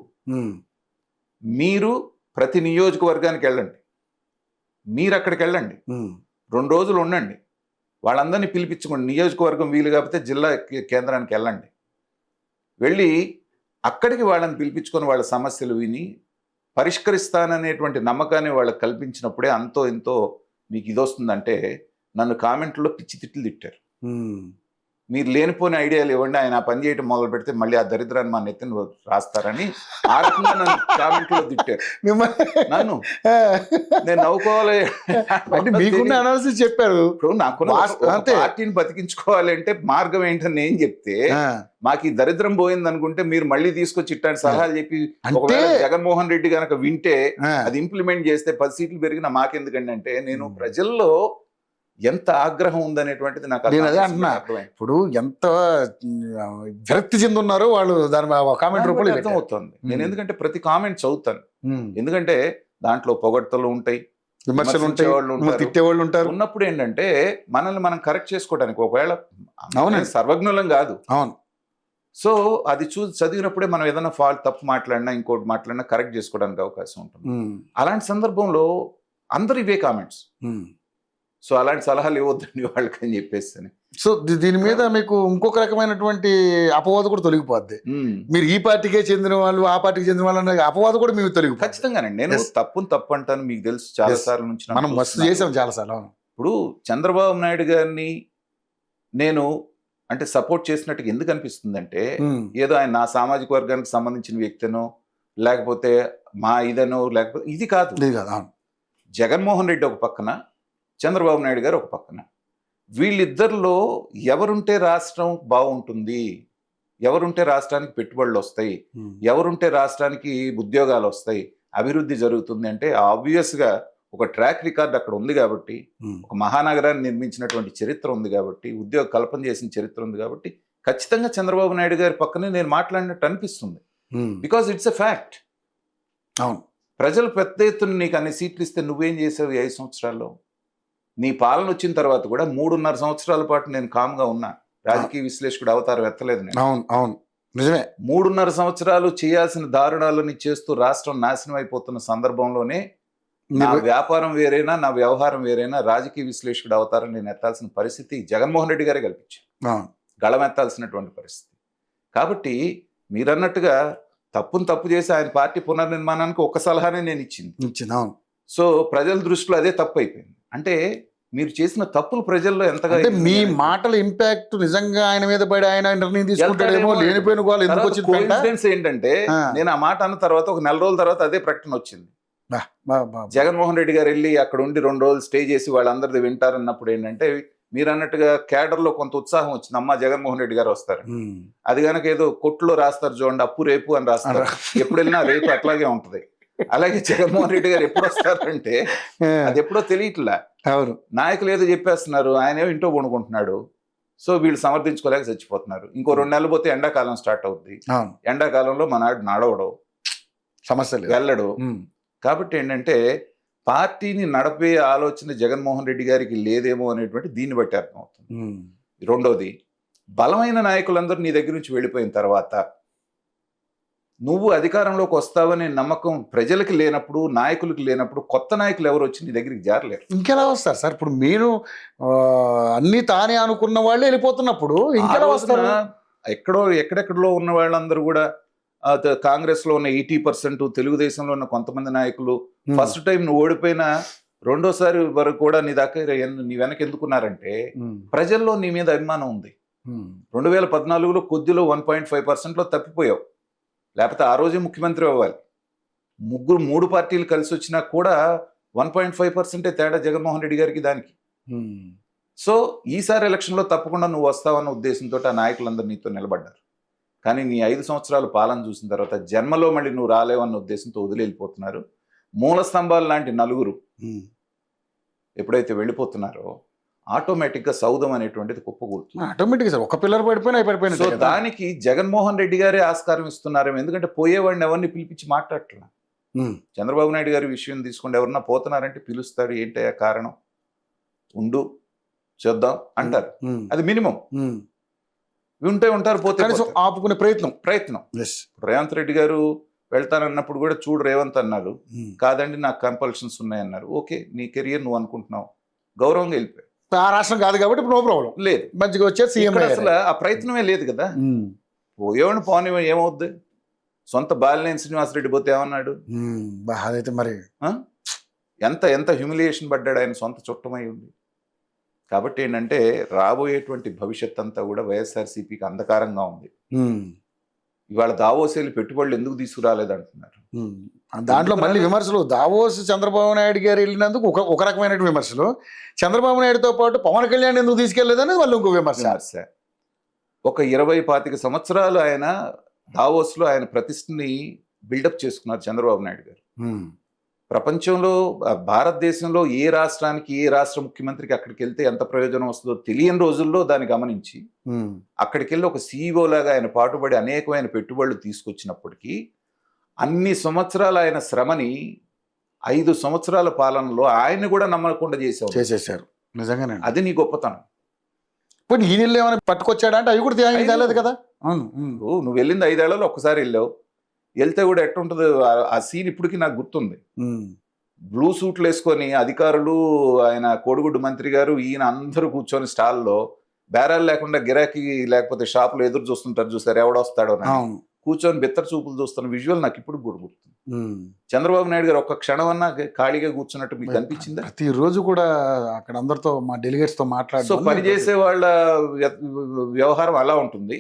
మీరు ప్రతి నియోజకవర్గానికి వెళ్ళండి, మీరు అక్కడికి వెళ్ళండి, 2 రోజులు ఉండండి, వాళ్ళందరినీ పిలిపించుకోండి. నియోజకవర్గం వీలు కాకపోతే జిల్లా కేంద్రానికి వెళ్ళండి, వెళ్ళి అక్కడికి వాళ్ళని పిలిపించుకొని వాళ్ళ సమస్యలు విని పరిష్కరిస్తాననేటువంటి నమ్మకాన్ని వాళ్ళకి కల్పించినప్పుడే అంతో ఎంతో మీకు ఇది వస్తుందంటే. నన్ను కామెంట్లో పిచ్చి తిట్లు తిట్టారు. మీరు లేనిపోయిన ఐడియాలు ఇవ్వండి, ఆయన ఆ పని చేయటం మొదలు పెడితే మళ్ళీ ఆ దరిద్రాన్ని మా నెత్తిని రాస్తారని ఆ రకంగా నన్ను కామెంట్లో తిట్టారు. నన్ను నేను నవ్వుకోవాలి అంటే మీకున్న అనాలిసిస్ చెప్పారు. ఇప్పుడు నాకు పార్టీని బతికించుకోవాలి అంటే మార్గం ఏంటని నేను చెప్తే మాకు ఈ దరిద్రం పోయింది అనుకుంటే మీరు మళ్ళీ తీసుకొచ్చి ఇట్లాంటి సలహాలు చెప్పి ఒకవేళ జగన్మోహన్ రెడ్డి కనుక వింటే అది ఇంప్లిమెంట్ చేస్తే 10 సీట్లు పెరిగిన మాకెందుకండి అంటే నేను ప్రజల్లో ఎంత ఆగ్రహం ఉందనేటువంటిది నాకు అదే అంటున్నా. ఇప్పుడు ఎంత విరక్తి చెందున్నారో వాళ్ళు దాని కామెంట్ రూపంలో అర్థం అవుతుంది. నేను ఎందుకంటే ప్రతి కామెంట్ చదువుతాను, ఎందుకంటే దాంట్లో పొగడ్తలు ఉంటాయి, విమర్శలు ఉంటాయి, తిట్టేవాళ్ళు ఉంటారు. ఉన్నప్పుడు ఏంటంటే మనల్ని మనం కరెక్ట్ చేసుకోవడానికి ఒకవేళ సర్వజ్ఞులం కాదు. అవును. సో అది చదివినప్పుడే మనం ఏదైనా తప్పు మాట్లాడినా ఇంకోటి మాట్లాడినా కరెక్ట్ చేసుకోవడానికి అవకాశం ఉంటుంది. అలాంటి సందర్భంలో అందరు ఇవే కామెంట్స్. సో అలాంటి సలహాలు ఇవ్వద్దండి వాళ్ళకి అని చెప్పేసి. సో దీని మీద మీకు ఇంకొక రకమైనటువంటి అపవాదు కూడా తొలగిపోద్ది. మీరు ఈ పార్టీకే చెందిన వాళ్ళు ఆ పార్టీకి చెందిన వాళ్ళు అనే అపవాదు కూడా మీకు తొలగి. ఖచ్చితంగానండి. నేను తప్పు అంటాను, మీకు తెలుసు చాలా సార్లు నుంచి మనం మస్తు చేసాం చాలా సార్లు. ఇప్పుడు చంద్రబాబు నాయుడు గారిని నేను అంటే సపోర్ట్ చేసినట్టుగా ఎందుకు అనిపిస్తుందంటే ఏదో ఆయన నా సామాజిక వర్గానికి సంబంధించిన వ్యక్తినో లేకపోతే మా ఇదనో లేకపోతే ఇది కాదు. జగన్మోహన్ రెడ్డి ఒక పక్కన, చంద్రబాబు నాయుడు గారు ఒక పక్కన, వీళ్ళిద్దరిలో ఎవరుంటే రాష్ట్రం బాగుంటుంది, ఎవరుంటే రాష్ట్రానికి పెట్టుబడులు వస్తాయి, ఎవరుంటే రాష్ట్రానికి ఉద్యోగాలు వస్తాయి, అభివృద్ధి జరుగుతుంది అంటే ఆబ్వియస్గా ఒక ట్రాక్ రికార్డ్ అక్కడ ఉంది కాబట్టి, ఒక మహానగరాన్ని నిర్మించినటువంటి చరిత్ర ఉంది కాబట్టి, ఉద్యోగ కల్పన చేసిన చరిత్ర ఉంది కాబట్టి ఖచ్చితంగా చంద్రబాబు నాయుడు గారి పక్కనే నేను మాట్లాడినట్టు అనిపిస్తుంది. Because it's a fact. అవును. ప్రజలు పెద్ద ఎత్తున నీకు అన్ని సీట్లు ఇస్తే నువ్వేం చేసావు 5 సంవత్సరాల్లో? నీ పాలన వచ్చిన తర్వాత కూడా 3.5 సంవత్సరాల పాటు నేను కామ్గా ఉన్నా, రాజకీయ విశ్లేషకుడు అవతారం ఎత్తలేదు నేను. అవును నిజమే. 3.5 సంవత్సరాలు చేయాల్సిన దారుణాలని చేస్తూ రాష్ట్రం నాశనం అయిపోతున్న సందర్భంలోనే నా వ్యాపారం వేరైనా నా వ్యవహారం వేరైనా రాజకీయ విశ్లేషకుడు అవతారం నేను ఎత్తాల్సిన పరిస్థితి జగన్మోహన్ రెడ్డి గారే కల్పించారు, గళమెత్తాల్సినటువంటి పరిస్థితి. కాబట్టి మీరన్నట్టుగా తప్పు చేసి ఆయన పార్టీ పునర్నిర్మాణానికి ఒక సలహానే నేను ఇచ్చింది. సో ప్రజల దృష్టిలో అదే తప్పు అయిపోయింది. అంటే మీరు చేసిన తప్పులు ప్రజల్లో ఎంతగా, మీ మాటల ఇంపాక్ట్ నిజంగా ఆయన మీద పడి ఆయన నిర్ణయం తీసుకుంటాడేమో, లేనిపోయిన గోల్ ఎందుకు వచ్చింది. కోఇన్సిడెన్స్ ఏంటంటే నేను ఆ మాట అన్న తర్వాత ఒక 4 రోజుల తర్వాత అదే ప్రకటన వచ్చింది. జగన్మోహన్ రెడ్డి గారు వెళ్ళి అక్కడ ఉండి 2 రోజులు స్టే చేసి వాళ్ళందరిది వింటారన్నప్పుడు ఏంటంటే మీరు అన్నట్టుగా క్యాడర్లో కొంత ఉత్సాహం వచ్చింది. అమ్మ జగన్మోహన్ రెడ్డి గారు వస్తారు, అది కనుక ఏదో కొట్టులో రాస్తారు చూడండి, అప్పు రేపు అని రాస్తారు, ఎప్పుడు వెళ్ళినా రేపు అట్లాగే ఉంటది. అలాగే జగన్మోహన్ రెడ్డి గారు ఎప్పుడు వస్తారంటే అది ఎప్పుడో తెలియట్లా. నాయకులు ఏదో చెప్పేస్తున్నారు, ఆయనేమో ఇంట్లో వండుకుంటున్నాడు. సో వీళ్ళు సమర్థించుకోలేక చచ్చిపోతున్నారు. ఇంకో 2 నెలలు పోతే ఎండాకాలం స్టార్ట్ అవుద్ది. ఎండాకాలంలో మనాడు నడవడు, సమస్యలు వెళ్ళడు. కాబట్టి ఏంటంటే పార్టీని నడిపే ఆలోచన జగన్మోహన్ రెడ్డి గారికి లేదేమో అనేటువంటి దీన్ని బట్టి అర్థమవుతుంది. రెండోది, బలమైన నాయకులందరూ నీ దగ్గర నుంచి వెళ్ళిపోయిన తర్వాత నువ్వు అధికారంలోకి వస్తావనే నమ్మకం ప్రజలకి లేనప్పుడు, నాయకులకి లేనప్పుడు కొత్త నాయకులు ఎవరు వచ్చి నీ దగ్గరికి జారలేరు. ఇంకెలా వస్తారు సార్? ఇప్పుడు మీరు అన్ని తానే అనుకున్న వాళ్ళే వెళ్ళిపోతున్నప్పుడు ఇంకెలా వస్తారు? ఎక్కడెక్కడో ఉన్న వాళ్ళందరూ కూడా కాంగ్రెస్ లో ఉన్న 80%, తెలుగుదేశంలో ఉన్న కొంతమంది నాయకులు ఫస్ట్ టైం నువ్వు ఓడిపోయిన రెండోసారి వరకు కూడా నీ వెనక ఎందుకున్నారంటే ప్రజల్లో నీ మీద అభిమానం ఉంది. 2014లో కొద్దిలో 1.5%లో తప్పిపోయావు, లేకపోతే ఆ రోజే ముఖ్యమంత్రి అవ్వాలి. 3 పార్టీలు కలిసి వచ్చినా కూడా 1.5% తేడా జగన్మోహన్ రెడ్డి గారికి దానికి. సో ఈసారి ఎలక్షన్లో తప్పకుండా నువ్వు వస్తావన్న ఉద్దేశంతో ఆ నాయకులందరూ నీతో నిలబడ్డారు. కానీ నీ 5 సంవత్సరాల పాలన చూసిన తర్వాత జన్మలో మళ్ళీ నువ్వు రాలేవన్న ఉద్దేశంతో వదిలిపోతున్నారు. మూల స్తంభాలు లాంటి 4 ఎప్పుడైతే వెళ్ళిపోతున్నారో ఆటోమేటిక్గా సౌదం అనేటువంటిది కుప్పకూలుతుంది. ఆటోమేటిక్గా ఒక పిల్లర్ పడిపోయినా. సో దానికి జగన్మోహన్ రెడ్డి గారే ఆస్కారం ఇస్తున్నారేమో. ఎందుకంటే పోయేవాడిని ఎవరిని పిలిపించి మాట్లాడట్లా. చంద్రబాబు నాయుడు గారి విషయం తీసుకుంటే ఎవరన్నా పోతున్నారంటే పిలుస్తాడు, ఏంటయ్యా కారణం, ఉండు చూద్దాం అంటారు. అది మినిమం. ఉంటారు పోతే కనీసం పోతారు. ఆపుకునే ప్రయత్నం ఎస్. రేవంత్ రెడ్డి గారు వెళ్తానన్నప్పుడు కూడా చూడు రేవంత్ అన్నారు, కాదండి నాకు కంపల్షన్స్ ఉన్నాయన్నారు. ఓకే, నీ కెరియర్ నువ్వు అనుకుంటున్నావు, గౌరవంగా వెళ్ళిపోయావు. ఆ రాష్ట్రం కాదు కాబట్టి నో ప్రాబ్లం, లేదు మంచిగా వచ్చే సీఎం ఇక్కడ అసలు ఆ ప్రయత్నమే లేదు కదా. పోయేవాడిని పోనీ ఏమవుద్ది? సొంత బాలినేని శ్రీనివాసరెడ్డి పోతే ఏమన్నాడు? అదైతే మరి ఎంత హ్యూమిలియేషన్ పడ్డాడు ఆయన సొంత చుట్టమై ఉండి. కాబట్టి ఏంటంటే రాబోయేటువంటి భవిష్యత్ అంతా కూడా వైఎస్ఆర్సీపీకి అంధకారంగా ఉంది. ఇవాళ దావోస్ వెళ్ళి పెట్టుబడులు ఎందుకు తీసుకురాలేదు అంటున్నారు. దాంట్లో మళ్ళీ విమర్శలు. దావోస్ చంద్రబాబు నాయుడు గారు వెళ్ళినందుకు ఒక రకమైన విమర్శలు, చంద్రబాబు నాయుడుతో పాటు పవన్ కళ్యాణ్ ఎందుకు తీసుకెళ్లేదని వాళ్ళు ఇంకో విమర్శ. ఒక 20-25 సంవత్సరాలు ఆయన దావోస్లో ఆయన ప్రతిష్టని బిల్డప్ చేసుకున్నారు చంద్రబాబు నాయుడు గారు. ప్రపంచంలో భారతదేశంలో ఏ రాష్ట్రానికి ఏ రాష్ట్ర ముఖ్యమంత్రికి అక్కడికి వెళ్తే ఎంత ప్రయోజనం వస్తుందో తెలియని రోజుల్లో దాన్ని గమనించి అక్కడికి వెళ్ళి ఒక CEO లాగా ఆయన పాటుపడి అనేకమైన పెట్టుబడులు తీసుకొచ్చినప్పటికీ అన్ని సంవత్సరాలు ఆయన శ్రమని 5 సంవత్సరాల పాలనలో ఆయన కూడా నమ్మకుండా చేసేసారు. నిజంగానే అది నీ గొప్పతనం. ఇప్పుడు ఈ నీళ్ళు ఏమైనా పట్టుకొచ్చాడా అంటే అవి కూడా తేలేదు కదా. నువ్వు వెళ్ళింది 5 ఏళ్లలో ఒక్కసారి వెళ్ళావు. వెళ్తే కూడా ఎట్టుంటుంది ఆ సీన్ ఇప్పటికీ నాకు గుర్తుంది. బ్లూ సూట్లు వేసుకొని అధికారులు, ఆయన కోడిగుడ్డు మంత్రి గారు, ఈయన అందరూ కూర్చొని స్టాల్లో బేరాలు లేకుండా గిరాకీ లేకపోతే షాపులో ఎదురు చూస్తుంటారు చూసారు, ఎవడొస్తాడో కూర్చొని బిత్తర చూపులు చూస్తున్న విజువల్ నాకు ఇప్పుడు కూడా గుర్తుంది. చంద్రబాబు నాయుడు గారు ఒక్క క్షణం అన్నా ఖాళీగా కూర్చున్నట్టు మీకు అనిపించిందా? ప్రతిరోజు కూడా అక్కడ అందరితో మా డెలిగేట్స్ తో మాట్లాడుతూ. సో పనిచేసే వాళ్ళ వ్యవహారం అలా ఉంటుంది.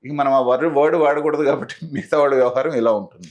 ఇక మనం ఆ వర్డ్ వాడకూడదు కాబట్టి మిగతా వాళ్ళ వ్యవహారం ఇలా ఉంటుంది.